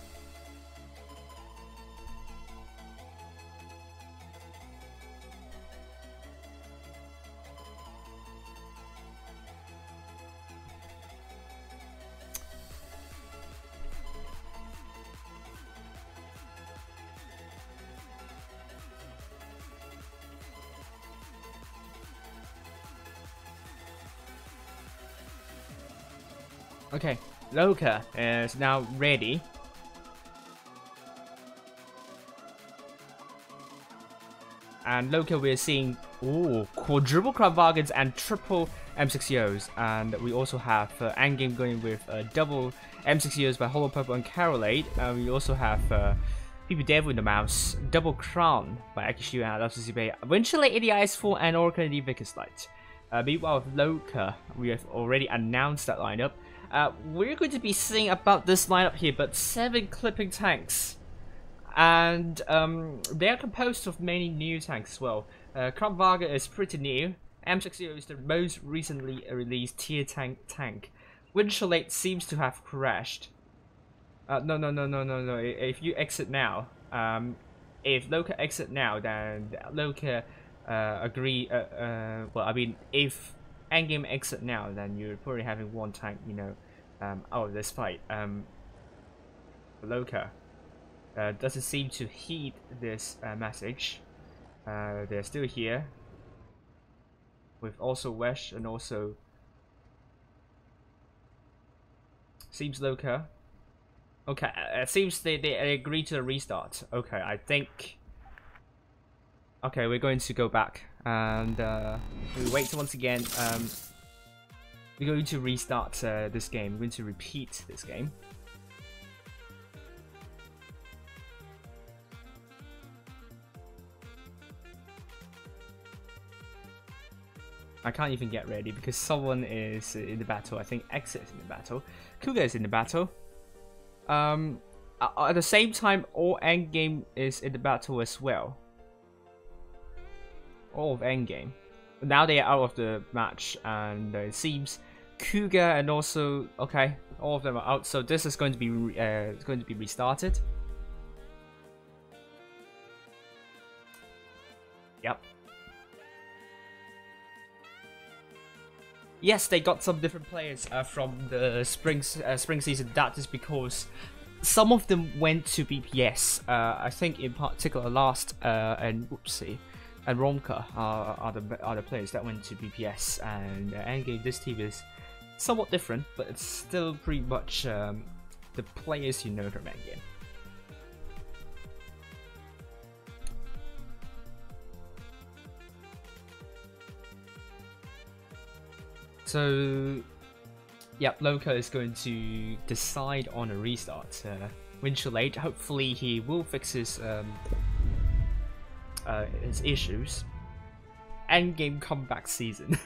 Okay, LOCA is now ready. And LOCA, we're seeing quadruple crab bargains and triple M60Os, and we also have endgame going with double M60Os by Hollow Purple and Carolade. We also have PP Devil in the Mouse, double crown by Akishu and LFCC Bay, eventually ADIS4 and Oracle and Vicus Light. Meanwhile, with LOCA, we have already announced that lineup. We're going to be seeing about this lineup here, but 7 clipping tanks, and they are composed of many new tanks as well. Kraftwagen is pretty new. M60 is the most recently released tier tank. Windchalate seems to have crashed. No. If you exit now, if LOCA exit now, then LOCA agree. Well, I mean, if endgame exit now, then you're probably having 1 tank, you know, out of this fight. LOCA doesn't seem to heed this message. They're still here, with also Wesh, and also seems LOCA. Okay, it seems they agree to the restart. Okay, I think. Okay, we're going to go back, and we wait once again. We're going to restart this game. We're going to repeat this game. I can't even get ready because someone is in the battle. I think Exit is in the battle. Kuga is in the battle. At the same time, all endgame is in the battle as well. All of endgame. Now they are out of the match, and it seems Kuga and also all of them are out. So this is going to be restarted. Yep. Yes, they got some different players from the spring season. That is because some of them went to BPS. I think in particular Last and Whoopsie and Romka are the players that went to BPS. And endgame, this team is somewhat different, but it's still pretty much the players you know from endgame. So, yep, LOCA is going to decide on a restart. Windchalate, hopefully he will fix his issues. Endgame comeback season.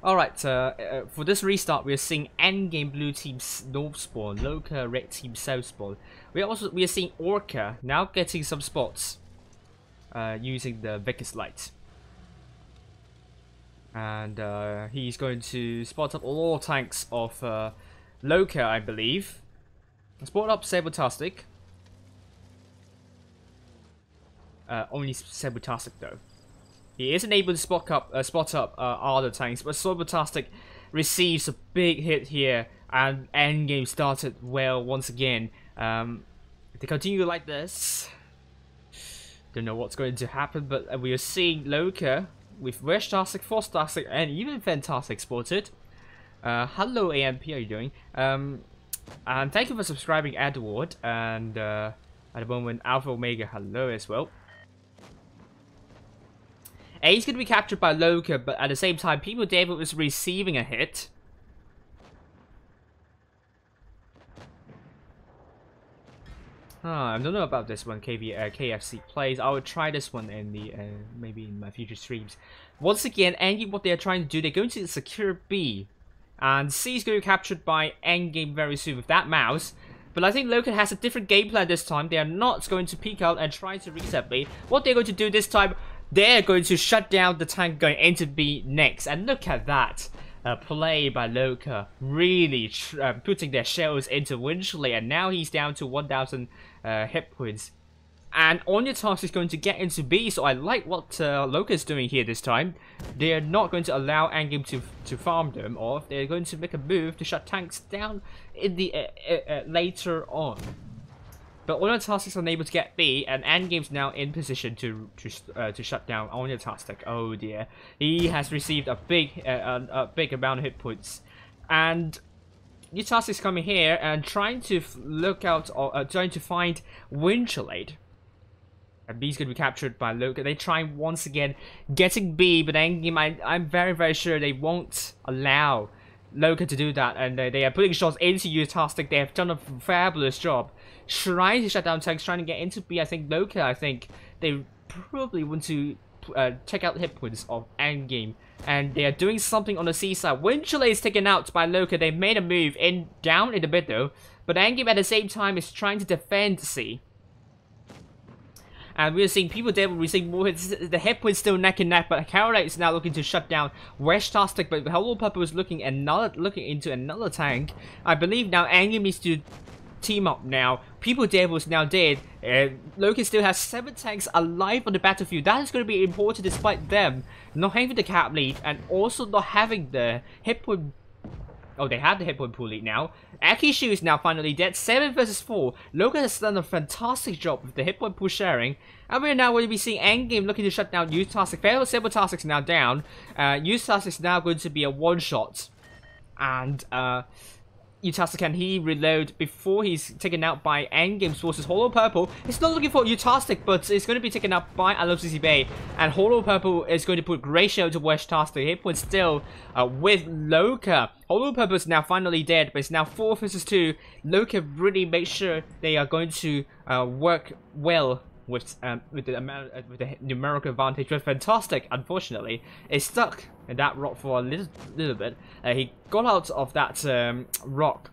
Alright, for this restart, we're seeing endgame blue team north spawn, LOCA red team south spawn. We are seeing Orca now getting some spots using the Vicus light. And he's going to spot up all tanks of LOCA, I believe. Spot up Sabotastic. Only Sabotastic though. He isn't able to spot up other tanks, but Sabotastic receives a big hit here, and endgame started well once again. If they continue like this, don't know what's going to happen, but we are seeing LOCA with Weshtastic, Forstastic, and even Fantastic spotted. Hello AMP, how are you doing? And thank you for subscribing, Edward, and at the moment Alpha Omega, hello as well. And he's going to be captured by LOCA, but at the same time, People Devil is receiving a hit. I don't know about this one, KFC plays. I will try this one in the maybe in my future streams. Once again, Endgame, what they are trying to do, they're going to secure B. And C is going to be captured by Endgame very soon with that mouse. But I think LOCA has a different game plan this time. They are not going to peek out and try to reset B. What they're going to do this time, they're going to shut down the tank going into B next. And look at that play by LOCA, really putting their shells into Winchley. And now he's down to 1,000 hit points. And Anya Task is going to get into B, so I like what LOCA is doing here this time. They're not going to allow Endgame to farm them, or they're going to make a move to shut tanks down in the later on. But Anya Task is unable to get B, and Endgame's now in position to shut down Anya Task. Oh dear, he has received a big amount of hit points, and Utask is coming here and trying to look out, or trying to find Winchlade. And B's going to be captured by LOCA. They try once again getting B, but Endgame, I'm very sure they won't allow LOCA to do that. And they are putting shots into Utastic. They have done a fabulous job trying to shut down tanks, trying to get into B. I think LOCA, they probably want to check out the hit points of Endgame. And they are doing something on the C side. Winchlade is taken out by LOCA. They made a move down in the middle, but Endgame at the same time is trying to defend C. And we're seeing People Devil receiving more hits. The hit point's still neck and neck, but KRK is now looking to shut down Weshtastic, but Hello Purple is looking into another tank. I believe now Endgame needs to team up now. People Devil is now dead. LOCA still has 7 tanks alive on the battlefield. That is going to be important despite them not having the cap lead and also not having the hit point. Oh, they have the hit point pool lead now. Akishu is now finally dead. 7 versus 4. LOCA has done a fantastic job with the hit point pool sharing. And we're now going to be seeing Endgame looking to shut down Utastic. Fatal Sabotastic is now down. Utastic is now going to be a one-shot. And Utastic, can he reload before he's taken out by Endgame's forces? Hollow Purple is not looking for Utastic, but it's going to be taken out by LOCC Bay. And Hollow Purple is going to put Great Shell to Weshtastic. Hit point still with LOCA. Hollow Purple is now finally dead, but it's now 4 versus 2. LOCA really makes sure they are going to work well with the numerical advantage. But Fantastic, unfortunately, is stuck in that rock for a little bit. He got out of that rock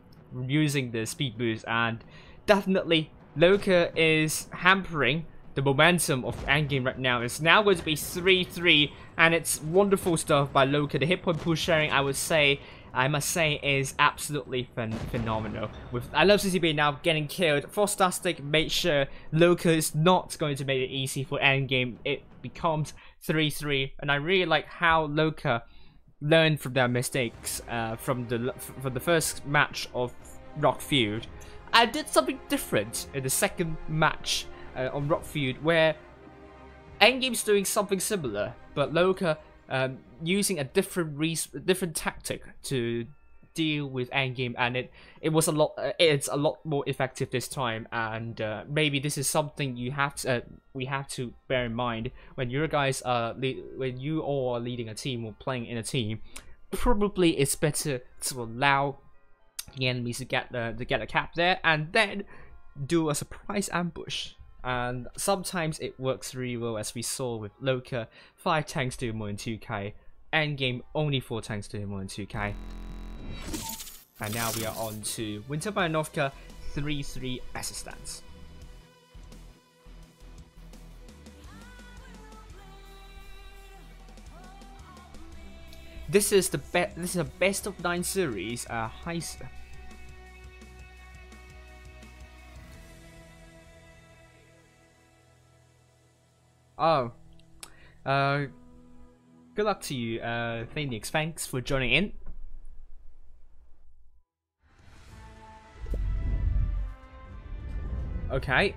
using the speed boost, and definitely LOCA is hampering the momentum of Endgame right now. It's now going to be 3-3, and it's wonderful stuff by LOCA. The hit point push sharing, I must say, is absolutely phenomenal. With I love CCB now getting killed, Frostastic made sure LOCA is not going to make it easy for Endgame. It becomes 3-3, and I really like how LOCA learned from their mistakes from the first match of Rockfield. I did something different in the second match on Rockfield, where Endgame's doing something similar, but LOCA using a different tactic to deal with Endgame, and it's a lot more effective this time. And maybe this is something we have to bear in mind when you guys when you all are leading a team or playing in a team. Probably it's better to allow the enemies to get a cap there and then do a surprise ambush. And sometimes it works really well, as we saw with LOCA. 5 tanks do more than 2k. Endgame only 4 tanks to him on 2k. And now we are on to Winter Bayanovka 3-3 assistance. This is a best of 9 series. Good luck to you, Phoenix. Thanks for joining in. Okay.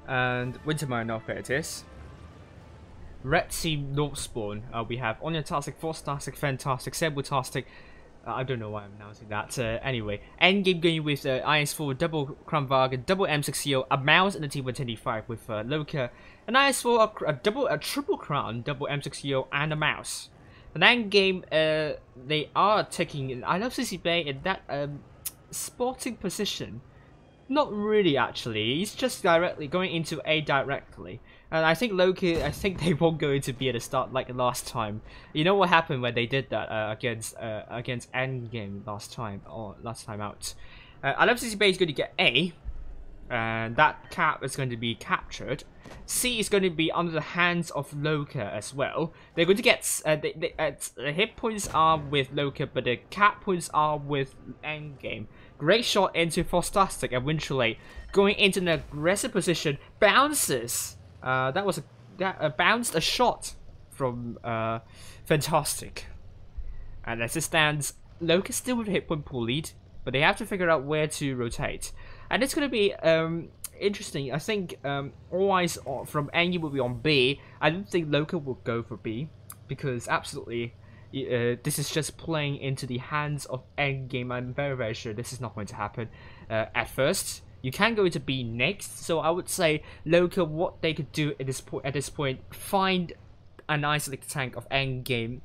And Winter Bayanovka it is. Red Team North Spawn. We have Onyastic, Frostastic, Fantastic, Sabotastic. I don't know why I'm announcing that. Anyway, endgame going with IS4, double Kramwagen, double M60, a mouse, and a T125 with LOCA, an IS4, a triple crown, double M60, and a mouse. And endgame, they are taking. I love CC Bay in that spotting position. Not really, actually. He's just directly going into A directly. And I think LOCA, I think they won't go into B at the start like last time. You know what happened when they did that against Endgame last time out. I love CC Bay is going to get A, and that cap is going to be captured. C is going to be under the hands of LOCA as well. They're going to get the hit points are with LOCA, but the cap points are with Endgame. Great shot into Frostastic and Winchellate, going into an aggressive position, bounces. That was bounced a shot from Fantastic. And as it stands, LOCA still with hit point pool lead, but they have to figure out where to rotate. And it's going to be interesting. I think all eyes from Angie will be on B. I don't think LOCA will go for B, because absolutely this is just playing into the hands of Endgame. I'm very sure this is not going to happen at first. You can go into B next, so I would say LOCA, what they could do at this point, find an isolated tank of Endgame.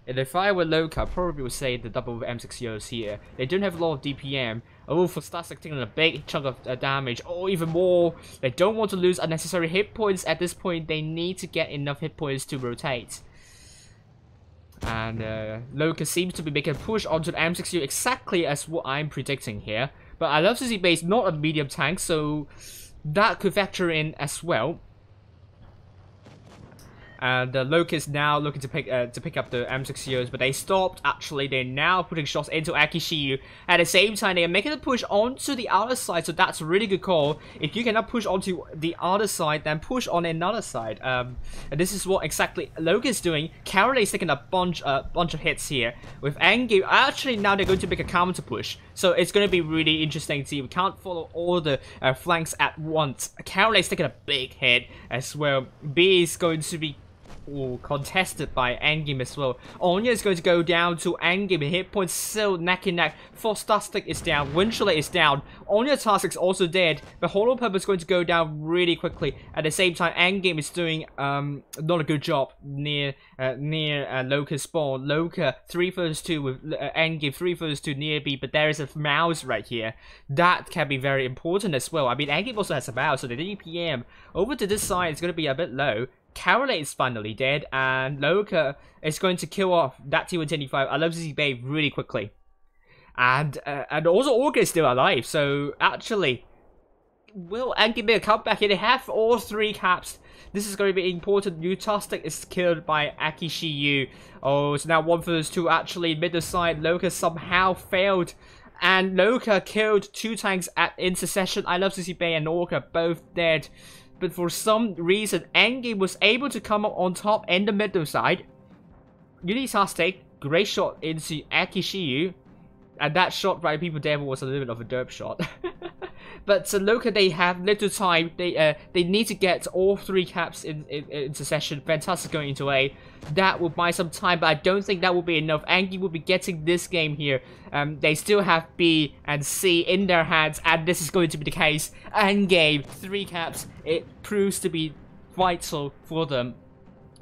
And if I were LOCA, I probably would say the double M60s here. They don't have a lot of DPM. Oh, for Frostastic taking a big chunk of damage, or even more. They don't want to lose unnecessary hit points at this point. They need to get enough hit points to rotate. And LOCA seems to be making a push onto the M60 exactly as what I'm predicting here. But I love CC Base, not a medium tank, so that could factor in as well. And LOCA is now looking to pick up the M60s, but they stopped. Actually, they're now putting shots into Akishiyu. At the same time, they are making a push onto the other side, so that's a really good call. If you cannot push onto the other side, then push on another side. And this is what exactly LOCA is doing. KRK is taking a bunch of hits here with Endgame. Actually, now they're going to make a counter push, so it's going to be really interesting to see. We can't follow all the flanks at once. KRK is taking a big hit as well. B is going to be contested by Endgame as well. Onya is going to go down to Endgame. Hit points still neck and neck. Frostastic is down. Winchellate is down. Onyastic is also dead. But Holopub is going to go down really quickly. At the same time, Endgame is doing not a good job near LOCA's spawn. LOCA 3 vs 2 with Endgame 3 vs 2 near B. But there is a mouse right here. That can be very important as well. I mean, Endgame also has a mouse, so the DPM over to this side is going to be a bit low. KRK is finally dead, and LOCA is going to kill off that T125. I love CC Bay really quickly. And also Orca is still alive, so actually, will Endgame make a comeback here? They have all 3 caps. This is going to be important. Utastic is killed by Akishiyu. Oh, so now 1 vs 2 actually middle side. LOCA somehow failed. And LOCA killed 2 tanks in succession. I love CC Bay and Orca both dead. But for some reason, Endgame was able to come up on top in the middle side. Utastic, great shot into Akishiyu. And that shot by People Devil was a little bit of a derp shot. But LOCA, they have little time. They need to get all 3 caps in succession. Fantastic going into A. That will buy some time, but I don't think that will be enough. Endgame will be getting this game here. They still have B and C in their hands, and this is going to be the case. Endgame, 3 caps. It proves to be vital for them.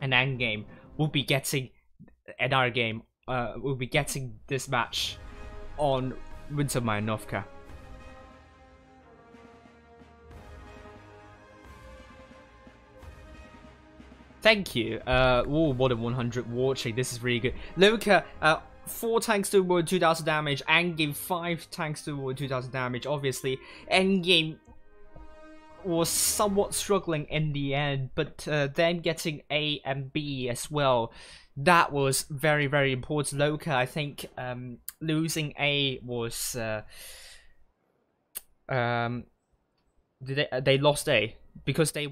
And Endgame will be getting another game. Will be getting this match on Winter Bayanovka. Thank you. More than 100 watching. This is really good. LOCA, 4 tanks to more than 2000 damage. Endgame 5 tanks to more than 2000 damage. Obviously, Endgame was somewhat struggling in the end, but then getting A and B as well, that was very, very important. LOCA, I think, losing A was they lost A because they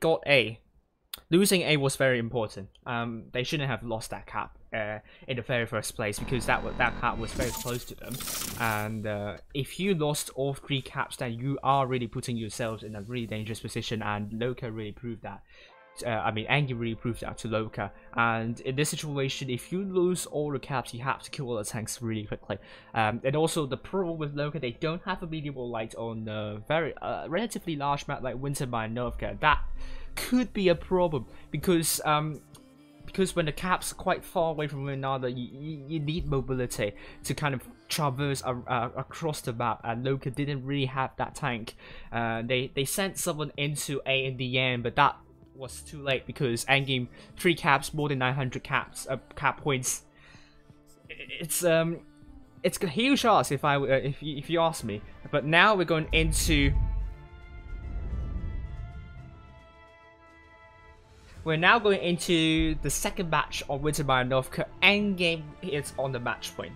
got A. Losing A was very important. They shouldn't have lost that cap in the very first place, because that cap was very close to them. And if you lost all 3 caps, then you are really putting yourselves in a really dangerous position. And LOCA really proved that. I mean, Angie really proved that to LOCA. And in this situation, if you lose all the caps, you have to kill all the tanks really quickly. And also the problem with LOCA, they don't have a medium or light on a very relatively large map like Winter by Novka. That could be a problem, because when the caps are quite far away from one another, you need mobility to kind of traverse across the map, and LOCA didn't really have that tank. They sent someone into A in the end, but that was too late, because endgame 3 caps, more than 900 cap points. It's a huge ask if you ask me. But now we're going into the second match of Winter by Novka. Endgame is on the match point.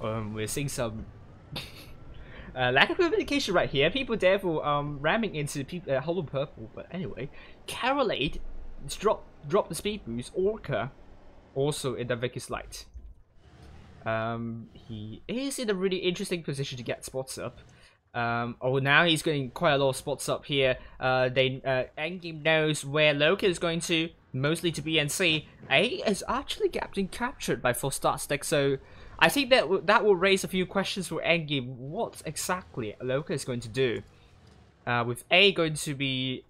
We're seeing some lack of communication right here. People therefore ramming into Hollow Purple. But anyway, Carolade drop the speed boost. Orca also in the Vicky's Light. He is in a really interesting position to get spots up. Now he's getting quite a lot of spots up here. Endgame knows where LOCA is going to, mostly to B and C. A is actually getting captured by 4-star-stick, so I think that will raise a few questions for Endgame. What exactly LOCA is going to do? With A going to be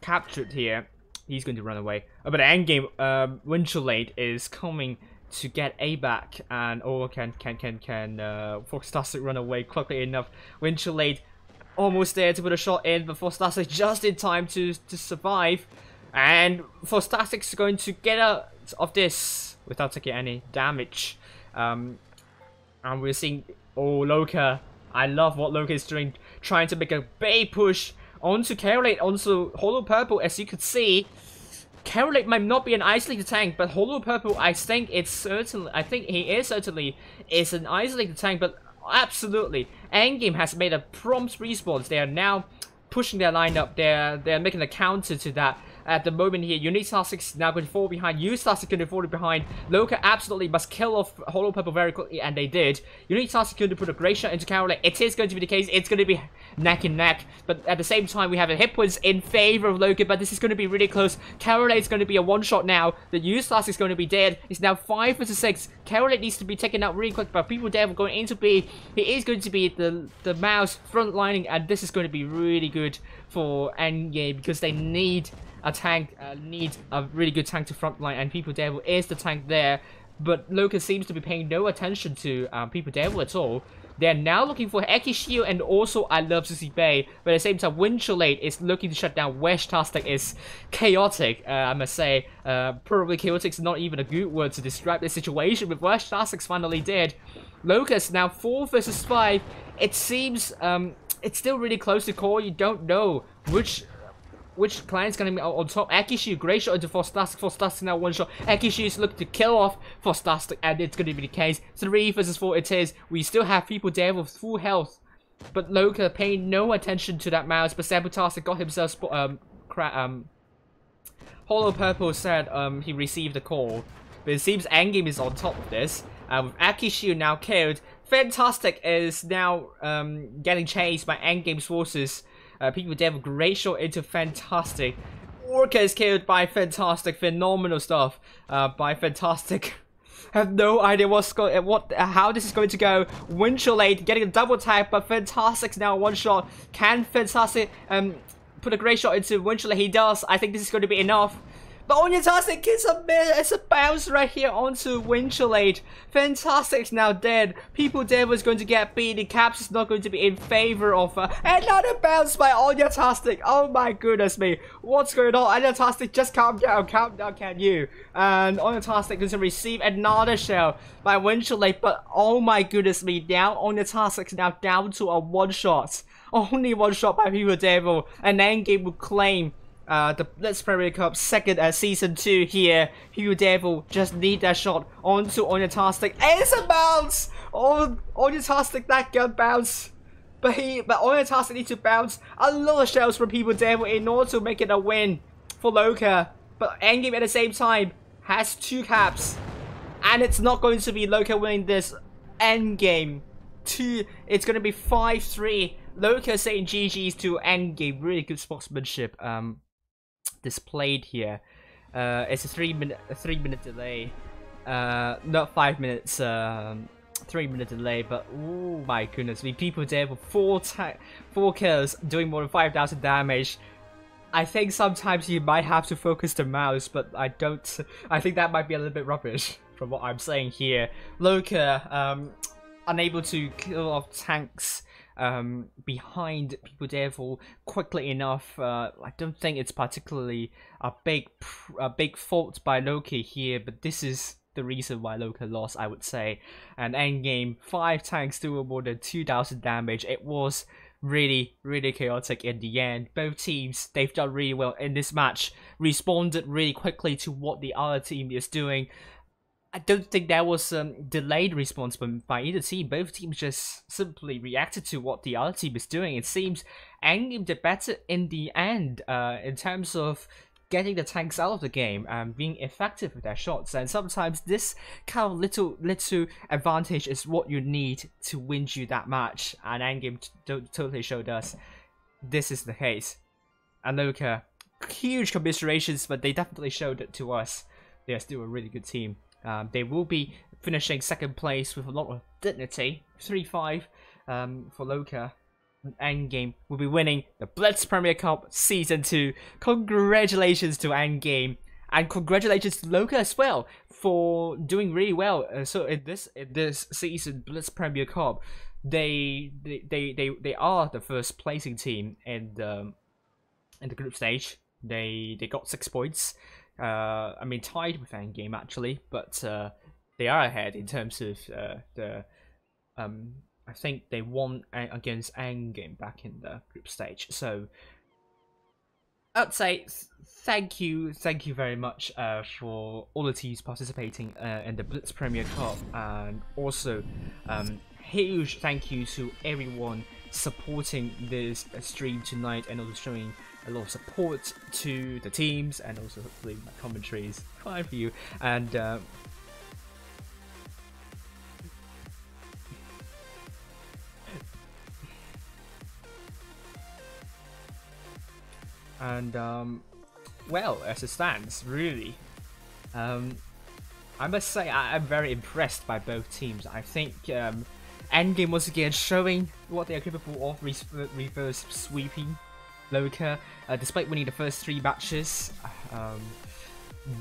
captured here, he's going to run away. But Endgame, Winchelade is coming to get A back, and can 4-star-stick run away quickly enough. Winchelade almost there to put a shot in, but 4-star-stick just in time to survive, and 4-star-stick is going to get out of this without taking any damage. And we're seeing LOCA. I love what LOCA is doing, trying to make a big push onto Carolade, onto Hollow Purple. As you could see, Carolade might not be an isolated tank, but Hollow Purple, I think he is certainly an isolated tank. But absolutely, Endgame has made a prompt response. They are now pushing their lineup. They're making a counter to that. At the moment here, Untitled is now going to fall behind. Untitled going to fall behind. LOCA absolutely must kill off Hollow Purple very quickly, and they did. Untitled going to put a great shot into Carolade. It is going to be the case. It's going to be neck and neck. But at the same time, we have a hit points in favor of LOCA, but this is going to be really close. Carolade is going to be a one-shot now. The Untitled is going to be dead. It's now 5 versus 6. Carolade needs to be taken out really quick, but people there going into B. He is going to be the mouse front lining, and this is going to be really good for Endgame, because they need a tank, need a really good tank to frontline, and People Devil is the tank there. But LOCA seems to be paying no attention to People Devil at all. They're now looking for Eki Shield, and also I love Sissy Bay, but at the same time Winchelade is looking to shut down. Weshtastic is chaotic, I must say. Probably chaotic is not even a good word to describe the situation, but Weshtastic finally did. LOCA is now 4 versus 5. It seems it's still really close to call. You don't know which clan is going to be on top. Akishu, great shot into 4-star-stick. 4-star-stick now one shot. Akishu is looking to kill off 4-star-stick, and it's going to be the case. 3 versus 4 it is. We still have People there with full health, but LOCA paying no attention to that mouse. But Sabotage got himself Hollow Purple said he received a call, but it seems Endgame is on top of this. With Akishu now killed, Fantastic is now getting chased by Endgame's forces. People there have a great shot into Fantastic. Orca is killed by Fantastic. Phenomenal stuff by Fantastic. Have no idea how this is going to go. Winchelade getting a double tap, but Fantastic's now one shot. Can Fantastic put a great shot into Winchelade? He does. I think this is going to be enough. But Untitled gets a bit, it's a bounce right here onto Winchellade. Fantastic's now dead. People Devil is going to get beat. The Caps is not going to be in favor of another bounce by Untitled. Oh my goodness me. What's going on? Untitled, just calm down, can you? And Untitled is going to receive another shell by Winchellade. But oh my goodness me, now Untitled is now down to a one-shot. Only one shot by People Devil. And Endgame will claim the Blitz Premier Cup second season 2 here. People Devil just need that shot onto Untitled. It's a bounce! Oh, Untitled, that gun bounce. But Untitled needs to bounce a lot of shells from People Devil in order to make it a win for LOCA. But Endgame at the same time has 2 caps. And it's not going to be LOCA winning this Endgame. It's going to be 5-3. LOCA saying GG's to Endgame. Really good sportsmanship displayed here. It's a 3 minute delay. Not 5 minutes. 3 minute delay. But oh my goodness, People there with 4 kills, doing more than 5,000 damage. I think sometimes you might have to focus the mouse, but I don't. I think that might be a little bit rubbish from what I'm saying here. LOCA unable to kill off tanks behind People Devil quickly enough. I don't think it's particularly a big fault by LOCA here, but this is the reason why LOCA lost, I would say. And endgame, 5 tanks doing more than 2,000 damage. It was really chaotic in the end. Both teams, they've done really well in this match, responded really quickly to what the other team is doing. I don't think there was delayed response by either team. Both teams just simply reacted to what the other team is doing. It seems Endgame did better in the end in terms of getting the tanks out of the game and being effective with their shots. And sometimes this kind of little advantage is what you need to win you that match. And Endgame totally showed us this is the case. And LOCA, huge commiserations, but they definitely showed it to us. They are still a really good team. They will be finishing second place with a lot of dignity, 3-5 for LOCA. Endgame will be winning the Blitz Premier Cup Season 2. Congratulations to Endgame, and congratulations to LOCA as well for doing really well. So in this season Blitz Premier Cup, they are the first placing team in the group stage. They got 6 points. I mean, tied with Endgame actually, but they are ahead in terms of I think they won against Endgame back in the group stage. So I'd say thank you very much for all the teams participating in the Blitz Premier Cup, and also huge thank you to everyone supporting this stream tonight and also showing a lot of support to the teams, and also hopefully my commentary is fine for you. And well, as it stands, really, I must say I'm very impressed by both teams. I think Endgame once again showing what they are capable of, reverse sweeping LOCA, despite winning the first 3 matches.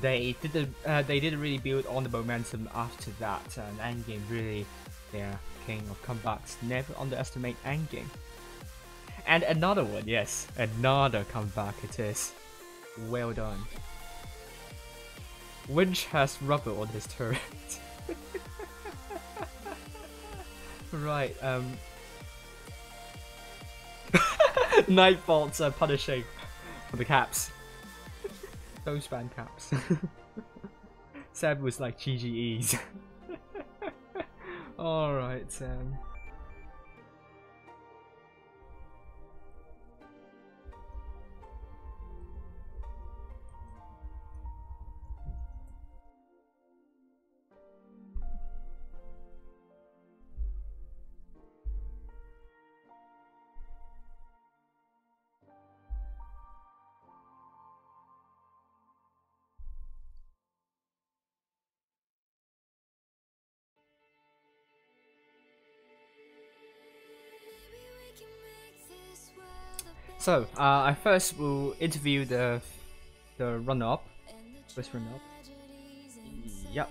They didn't really build on the momentum after that, and Endgame really, they're king of comebacks. Never underestimate Endgame. And another one, yes, another comeback it is. Well done. Winch has rubber on his turret. Right, Nightbolts are punishing for the caps. Those ban caps. Seb was like GGEs. Alright, So, I first will interview the runner-up, Blitz Premier Cup. Yep.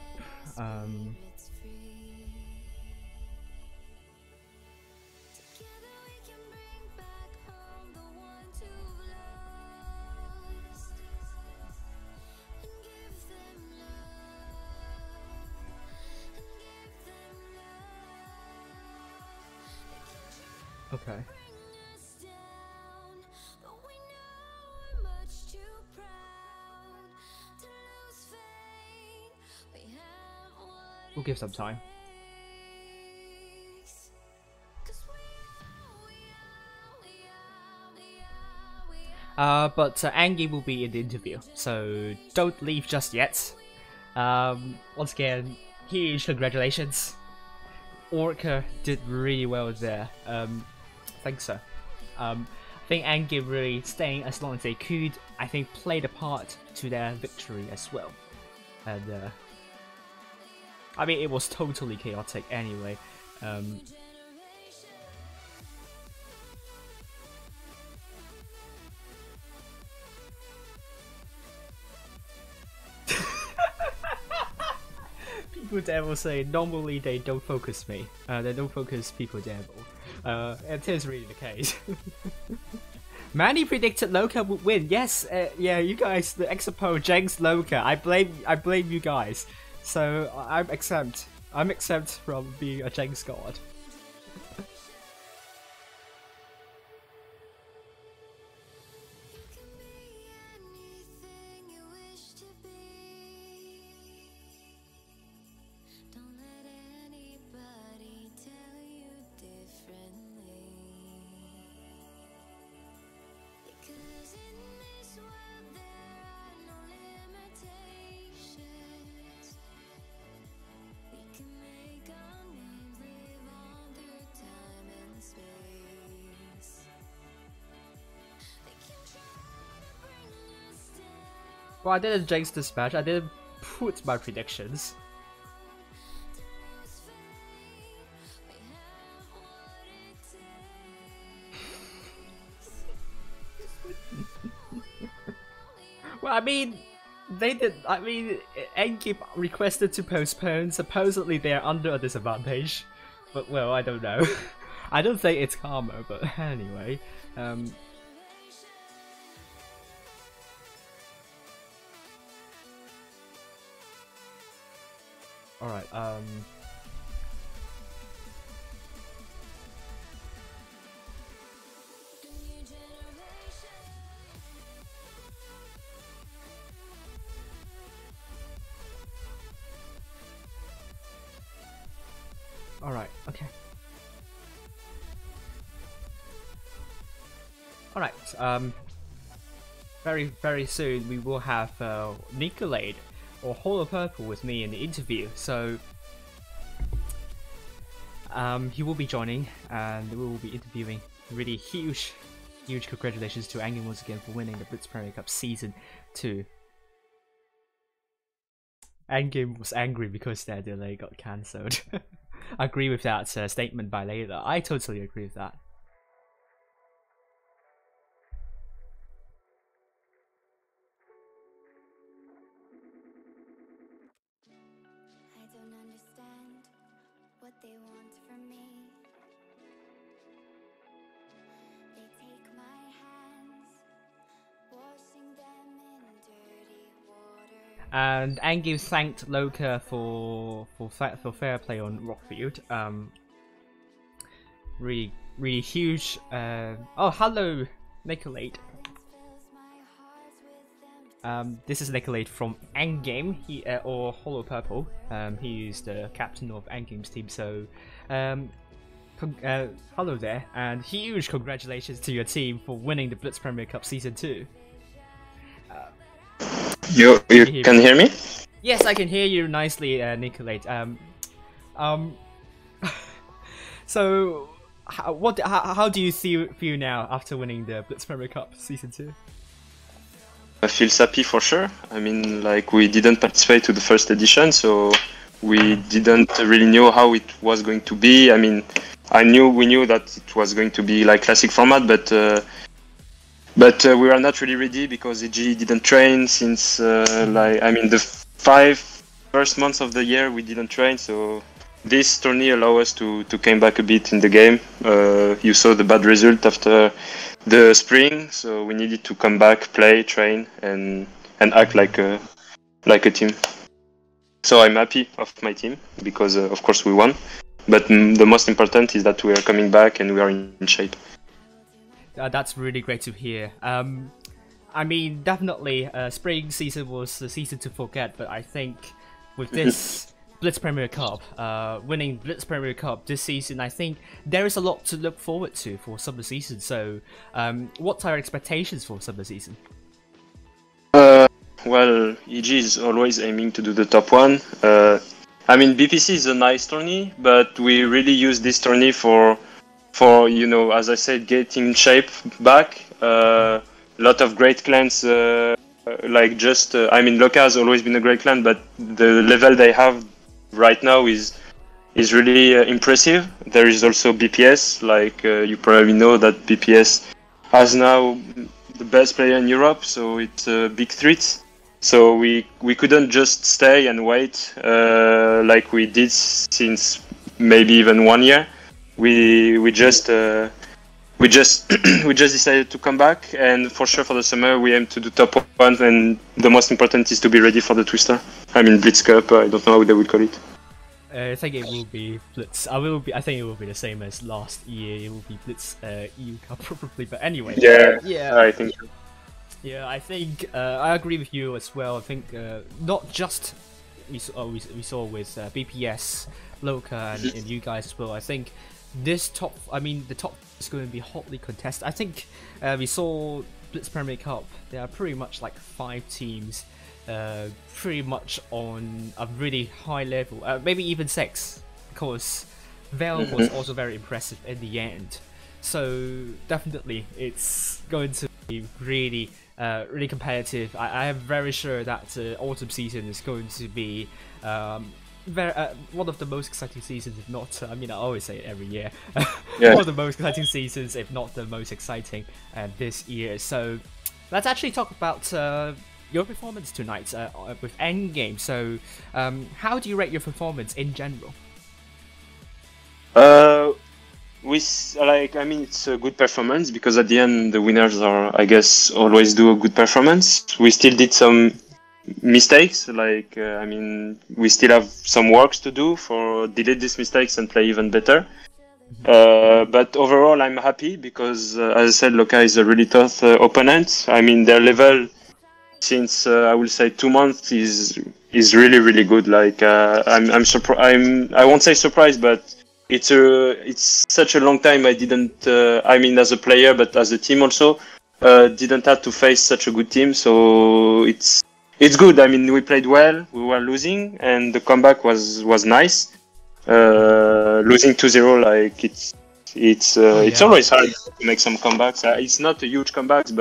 Okay. We'll give some time. But Angie will be in the interview, so don't leave just yet. Once again, huge congratulations. Orca did really well there. Thanks, sir. I think Angie really staying as long as they could, I think played a part to their victory as well. And I mean, it was totally chaotic anyway. People Devil say normally they don't focus me. They don't focus People Devil. It is really the case. Manny predicted LOCA would win. Yes, yeah, you guys, the Expo Jenks LOCA. I blame you guys. So I'm exempt. I'm exempt from being a Jenks god. Well, I didn't jinx this match. I didn't put my predictions. Well, I mean, they did. I mean, Enkeep requested to postpone. Supposedly, they are under a disadvantage. But well, I don't know. I don't think it's karma. But anyway, Alright, Alright, okay. Alright, very soon we will have Nicolade or Hollow Purple with me in the interview, so he will be joining and we will be interviewing. Really huge congratulations to Angie once again for winning the Blitz Premier Cup Season 2. Angie was angry because their delay got cancelled. I agree with that statement by Layla. I totally agree with that. They want from me. They take my hands, washing them in dirty water. And Angie thanked LOCA for fair play on Rockfield. Really huge. Oh, hello, Nicolade. This is Nicolade from Endgame, or Hollow Purple. He is the captain of Endgame's team, so hello there, and huge congratulations to your team for winning the Blitz Premier Cup Season 2. You can hear me? Yes, I can hear you nicely, Nicolade. So, how do you feel now after winning the Blitz Premier Cup Season 2? I feel happy for sure. I mean, like, we didn't participate to the first edition, so we didn't really know how it was going to be. I mean, we knew that it was going to be like classic format, but but we were not really ready because EG didn't train since the 5 first months of the year we didn't train. So this tourney allowed us to came back a bit in the game. You saw the bad result after the spring, so we needed to come back, play, train, and act like a team. So I'm happy of my team because of course we won. But the most important is that we are coming back and we are in shape. That's really great to hear. I mean, definitely, spring season was the season to forget, but I think with this Blitz Premier Cup, winning Blitz Premier Cup this season, I think there is a lot to look forward to for summer season. So, what are your expectations for summer season? Well, EG is always aiming to do the top one. I mean, BPC is a nice tourney, but we really use this tourney for as I said, getting in shape back. A lot of great clans, LOCA has always been a great clan, but the level they have right now is really impressive. There is also BPS, you probably know that BPS has now the best player in Europe, so it's a big threat. So we couldn't just stay and wait like we did since maybe even 1 year. We just decided to come back, and for sure for the summer we aim to do top one, and the most important is to be ready for the Twister. I mean Blitz Cup. I don't know how they would call it. I think it will be Blitz. I think it will be the same as last year. It will be Blitz EU Cup probably. But anyway. Yeah. I think so. Yeah, I think I agree with you as well. I think not just we saw with BPS, LOCA, and you guys as well. I think the top is going to be hotly contested. I think we saw Blitz Premier Cup. There are pretty much like 5 teams, pretty much on a really high level. Maybe even 6, because Vel was also very impressive in the end. So definitely, it's going to be really competitive. I am very sure that autumn season is going to be one of the most exciting seasons, if not, I always say it every year, one of the most exciting seasons, if not the most exciting this year. So let's actually talk about your performance tonight with Endgame. So how do you rate your performance in general? It's a good performance because at the end the winners are, I guess, always do a good performance. We still did some mistakes, we still have some works to do for delete these mistakes and play even better. But overall I'm happy because as I said, LOCA is a really tough opponent. I mean their level since I will say 2 months is really good. I'm surprised. I won't say surprised, but it's such a long time I didn't as a player but as a team also didn't have to face such a good team, so it's good. I mean we played well, we were losing and the comeback was nice. Losing 2-0, it's always hard to make some comebacks. It's not a huge comebacks,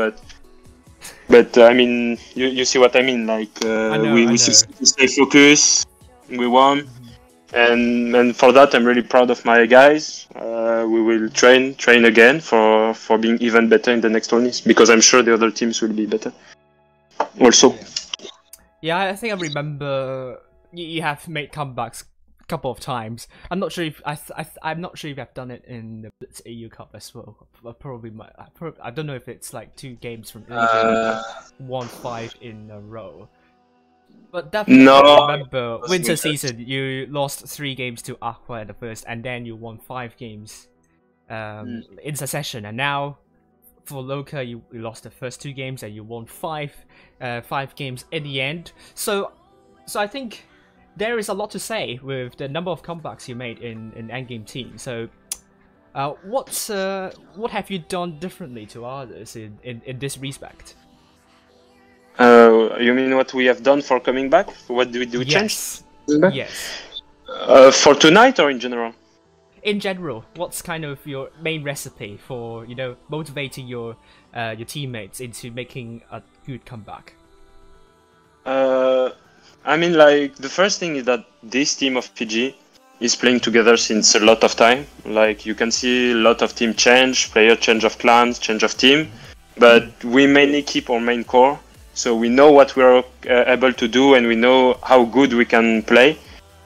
but I mean you see what I mean. We stay focused, we won. And for that, I'm really proud of my guys. We will train again for being even better in the next tourneys, because I'm sure the other teams will be better also. Yeah, I think I remember you have made comebacks a couple of times. I'm not sure if I'm not sure if I've done it in the Blitz EU Cup as well. I don't know if it's like 2 games from won 5 in a row. But definitely, I remember winter season, you lost 3 games to Aqua in the first, and then you won 5 games in succession. And now, for LOCA, you lost the first 2 games, and you won 5 games in the end. So I think there is a lot to say with the number of comebacks you made in Endgame team. So, what have you done differently to others in this respect? You mean what we have done for coming back? What do we change? Yes. For tonight or in general? In general, what's kind of your main recipe for motivating your teammates into making a good comeback? The first thing is that this team of PG is playing together since a lot of time. You can see a lot of team change, player change of clans, change of team. but we mainly keep our main core. So we know what we're able to do, and we know how good we can play,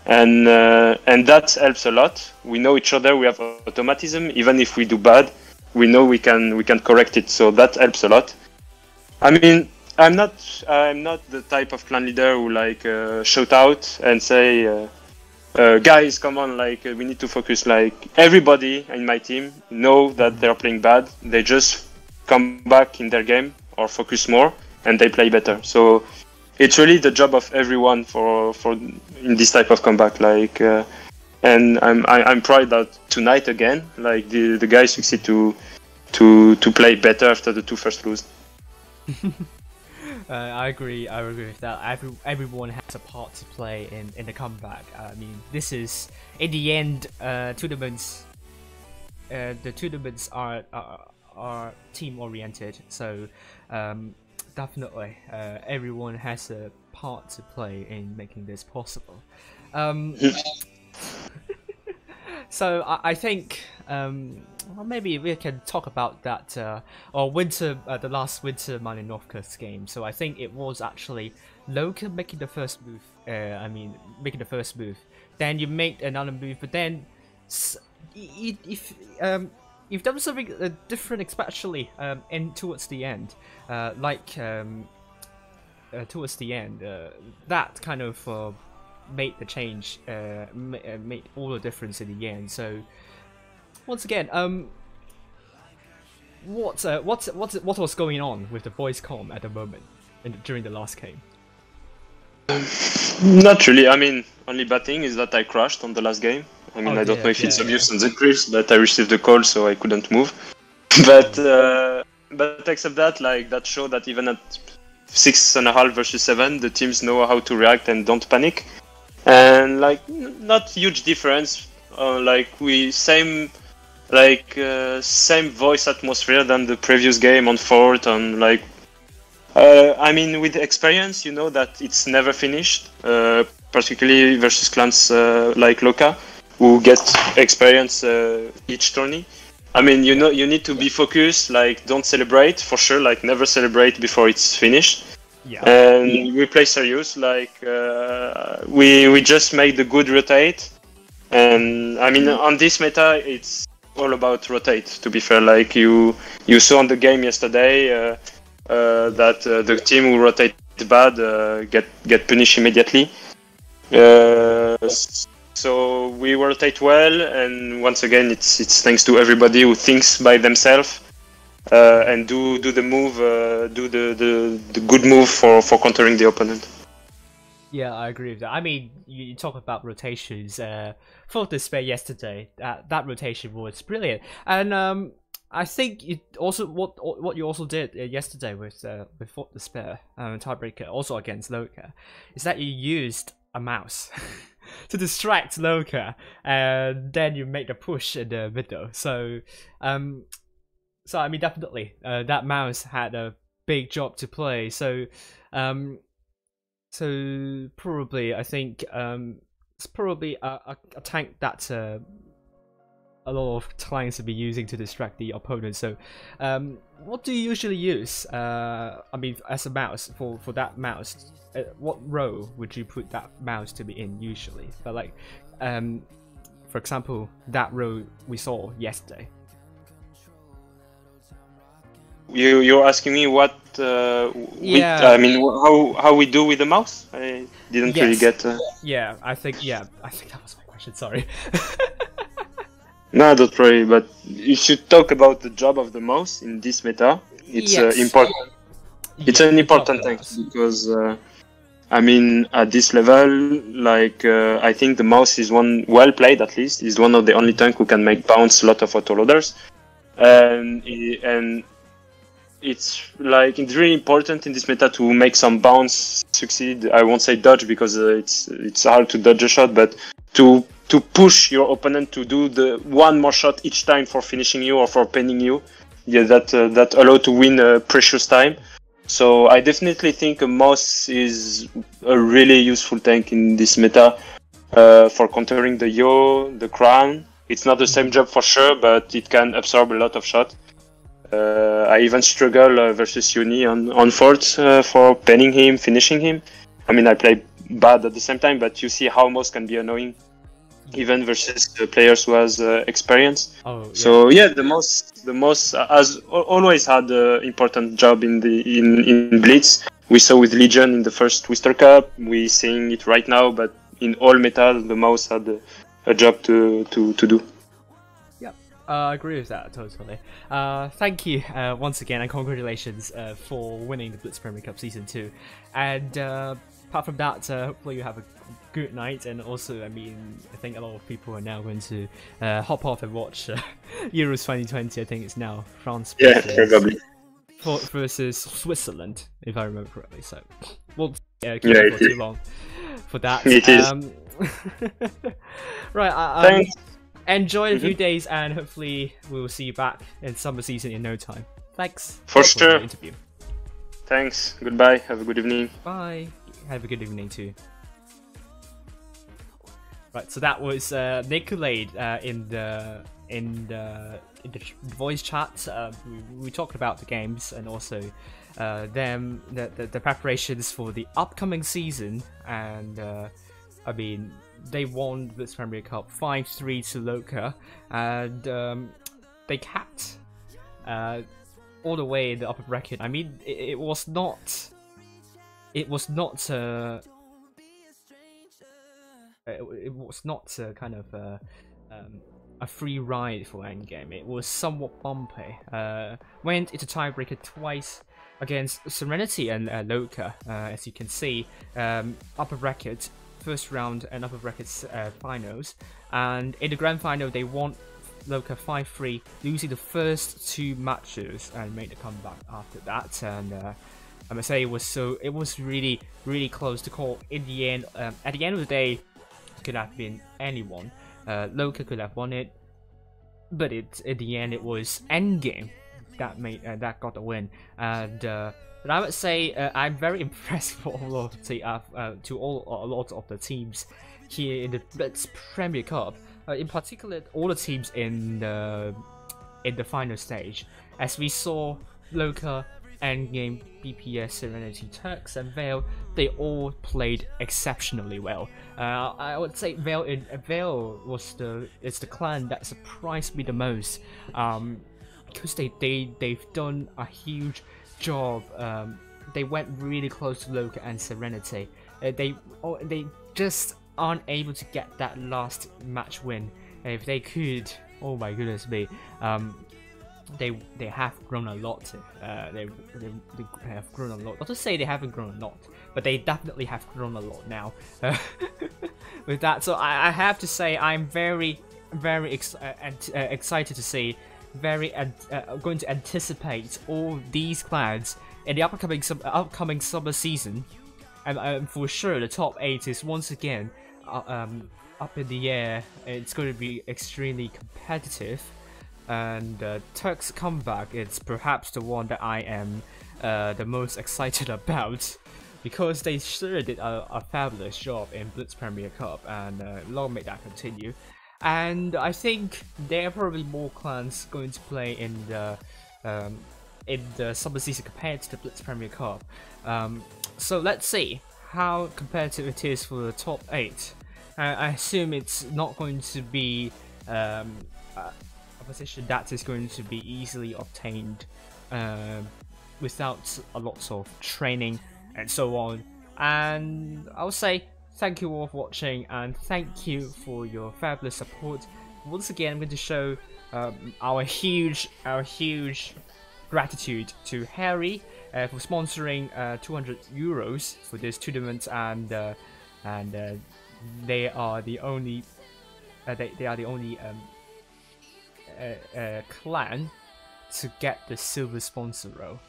and that helps a lot. We know each other. We have automatism. Even if we do bad, we know we can correct it. So that helps a lot. I mean, I'm not the type of clan leader who like shout out and say, guys, come on, like we need to focus. Like everybody in my team know that they're playing bad. They just come back in their game or focus more, and they play better. So it's really the job of everyone for in this type of comeback. Like, and I'm proud that tonight again, like the guys succeed to play better after the two first lose. I agree with that. Everyone has a part to play in the comeback. I mean, this is in the end tournaments. The tournaments are team oriented, so definitely everyone has a part to play in making this possible. So I think well, maybe we can talk about that or the last winter Malinovka's game. So I think it was actually LOCA making the first move. Making the first move. Then you make another move, but then if there was something different, especially towards the end, towards the end, that kind of made the change, made all the difference in the end. So once again, what was going on with the boys' comm at the moment during the last game? Not really. I mean, only bad thing is that I crashed on the last game. I mean, I don't know if it's obvious on the clips, but I received the call, so I couldn't move. But except that, like that showed that even at 6.5 versus 7, the teams know how to react and don't panic. And like not huge difference. Like same voice atmosphere than the previous game on Fort. On like, I mean, with experience, you know that it's never finished. Particularly versus clans like LOCA, who get experience each tourney. I mean, you know, you need to be focused. Like, don't celebrate for sure. Like, never celebrate before it's finished. Yeah. And we play serious. Like, we just make the good rotate. And I mean, on this meta, it's all about rotate. To be fair, like you saw on the game yesterday that the team who rotate bad get punished immediately. So we rotate well, and once again, it's thanks to everybody who thinks by themselves and do the move, do the good move for countering the opponent. Yeah, I agree with that. I mean, you talk about rotations. For Despair yesterday, that rotation was brilliant, and I think you also what you also did yesterday with Fort Despair tiebreaker, also against LOCA, is that you used a mouse to distract LOCA, and then you make the push in the middle. So I mean, definitely that mouse had a big job to play. So probably I think it's probably a tank that a lot of clients will be using to distract the opponent. So what do you usually use? I mean, as a mouse for that mouse, what row would you put that mouse to be in usually? But like, for example, that row we saw yesterday. You're asking me what? I mean, how we do with the mouse? I didn't really get. Yeah, I think that was my question. Sorry. No, don't worry. But you should talk about the job of the mouse in this meta. It's important. It's an important thing because I mean, at this level, like I think the mouse is one well played. At least is one of the only tank who can make bounce a lot of autoloaders, and it's like it's really important in this meta to make some bounce succeed. I won't say dodge because it's hard to dodge a shot, but to push your opponent to do the one more shot each time for finishing you or for pinning you. Yeah, that allow to win precious time. So I definitely think a mouse is a really useful tank in this meta for countering the Yo, the Crown. It's not the same job for sure, but it can absorb a lot of shot. I even struggle versus Uni on forts for penning him, finishing him. I mean, I play bad at the same time, but you see how most can be annoying, even versus players who has experience. Oh, yeah. So yeah, the most has always had an important job in Blitz. We saw with Legion in the first Twister Cup. We seeing it right now, but in all metal, the mouse had a job to do. Yep, I agree with that totally. Thank you once again, and congratulations for winning the Blitz Premier Cup Season 2. And apart from that, hopefully you have a good night. And also, I mean, I think a lot of people are now going to hop off and watch Euros 2020. I think it's now France versus Switzerland, if I remember correctly. So we'll keep it for too long for that. It is. Right, Thanks. Enjoy a few days, and hopefully we will see you back in summer season in no time. Thanks For the sure. interview. Thanks. Goodbye. Have a good evening. Bye. Have a good evening too. Right, so that was Nicolade in the voice chat. We talked about the games and also the preparations for the upcoming season. And I mean, they won this Premier Cup 5-3 to LOCA, and they capped all the way in the upper bracket. I mean, it was not kind of a free ride for Endgame. It was somewhat bumpy. Went into tiebreaker twice against Serenity and LOCA, as you can see, upper bracket first round and upper bracket finals. And in the grand final, they won LOCA 5-3, losing the first two matches and made a comeback after that. And I must say, it was really close to call in the end. At the end of the day, could have been anyone. LOCA could have won it, but at the end it was Endgame that got the win. And but I would say I'm very impressed with a lot of the teams here in the Blitz Premier Cup. In particular, all the teams in the final stage, as we saw LOCA, Endgame, BPS, Serenity, Turks, and Veil, they all played exceptionally well. I would say Veil is the clan that surprised me the most, because they've done a huge job. They went really close to LOCA and Serenity. They just aren't able to get that last match win. If they could, oh my goodness me. They have grown a lot. They have grown a lot. Not to say they haven't grown a lot, but they definitely have grown a lot now. With that, so I have to say I'm very excited to see. Going to anticipate all these clans in the upcoming summer season, and for sure the top 8 is once again up in the air. It's going to be extremely competitive. And Turk's comeback is perhaps the one that I am the most excited about, because they sure did a fabulous job in Blitz Premier Cup, and long may that continue. And I think there are probably more clans going to play in the summer season compared to the Blitz Premier Cup. So let's see how competitive it is for the top 8. I assume it's not going to be a position that is going to be easily obtained without a lot of training and so on. And I would say thank you all for watching, and thank you for your fabulous support. Once again, I'm going to show our huge gratitude to Harry for sponsoring 200 euros for this tournament, and they are the only clan to get the silver sponsor role.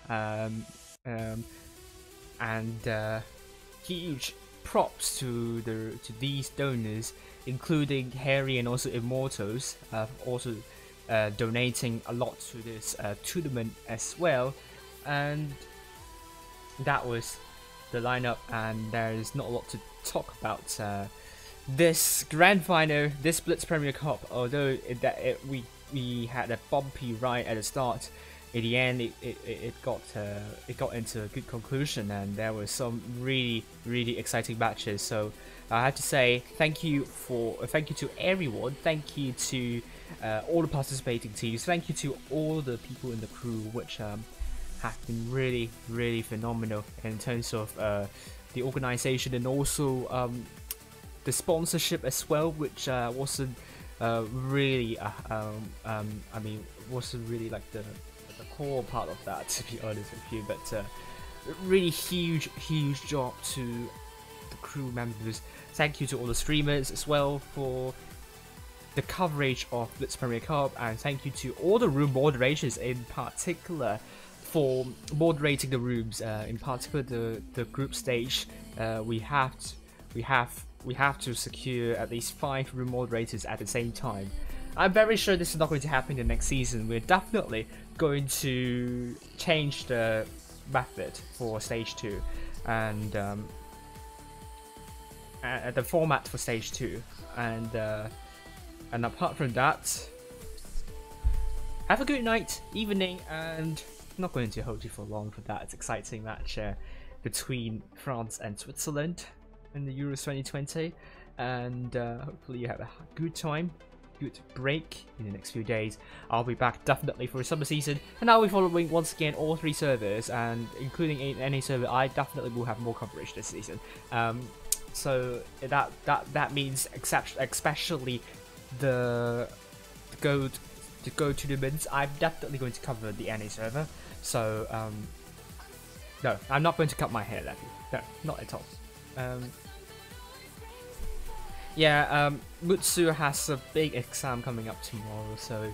Huge props to these donors, including Harry and also Immortals, also donating a lot to this tournament as well. And that was the lineup, and there is not a lot to talk about this grand final, this Blitz Premier Cup. Although we had a bumpy ride at the start, in the end, it got into a good conclusion, and there were some really exciting matches. So I have to say thank you to everyone. Thank you to all the participating teams. Thank you to all the people in the crew, which have been really phenomenal in terms of the organization, and also the sponsorship as well, which wasn't really I mean, wasn't really like the core part of that, to be honest with you. But really huge job to the crew members. Thank you to all the streamers as well for the coverage of Blitz Premier Cup, and thank you to all the room moderators in particular for moderating the rooms, in particular the group stage. We have to secure at least 5 room moderators at the same time. I'm very sure this is not going to happen in the next season. We're definitely going to change the method for stage 2 and the format for stage 2, and apart from that, have a good night, evening, and I'm not going to hold you for long for that exciting match between France and Switzerland in the Euros 2020, and hopefully you have a good time, good break in the next few days. I'll be back definitely for a summer season, and I'll be following once again all 3 servers, and including any server. I definitely will have more coverage this season. So that means especially the gold tournaments. I'm definitely going to cover the NA server. So no, I'm not going to cut my hair, Leffy. No, not at all. Yeah, Mutsu has a big exam coming up tomorrow, so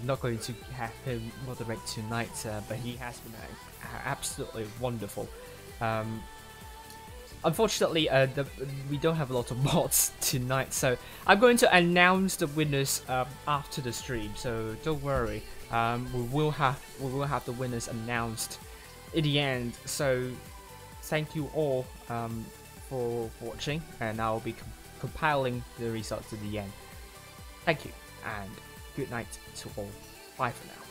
not going to have him moderate tonight, but he has been absolutely wonderful. Unfortunately, we don't have a lot of mods tonight, so I'm going to announce the winners after the stream. So don't worry, we will have the winners announced in the end. So thank you all for watching, and I'll be compiling the results at the end. Thank you, and good night to all. Bye for now.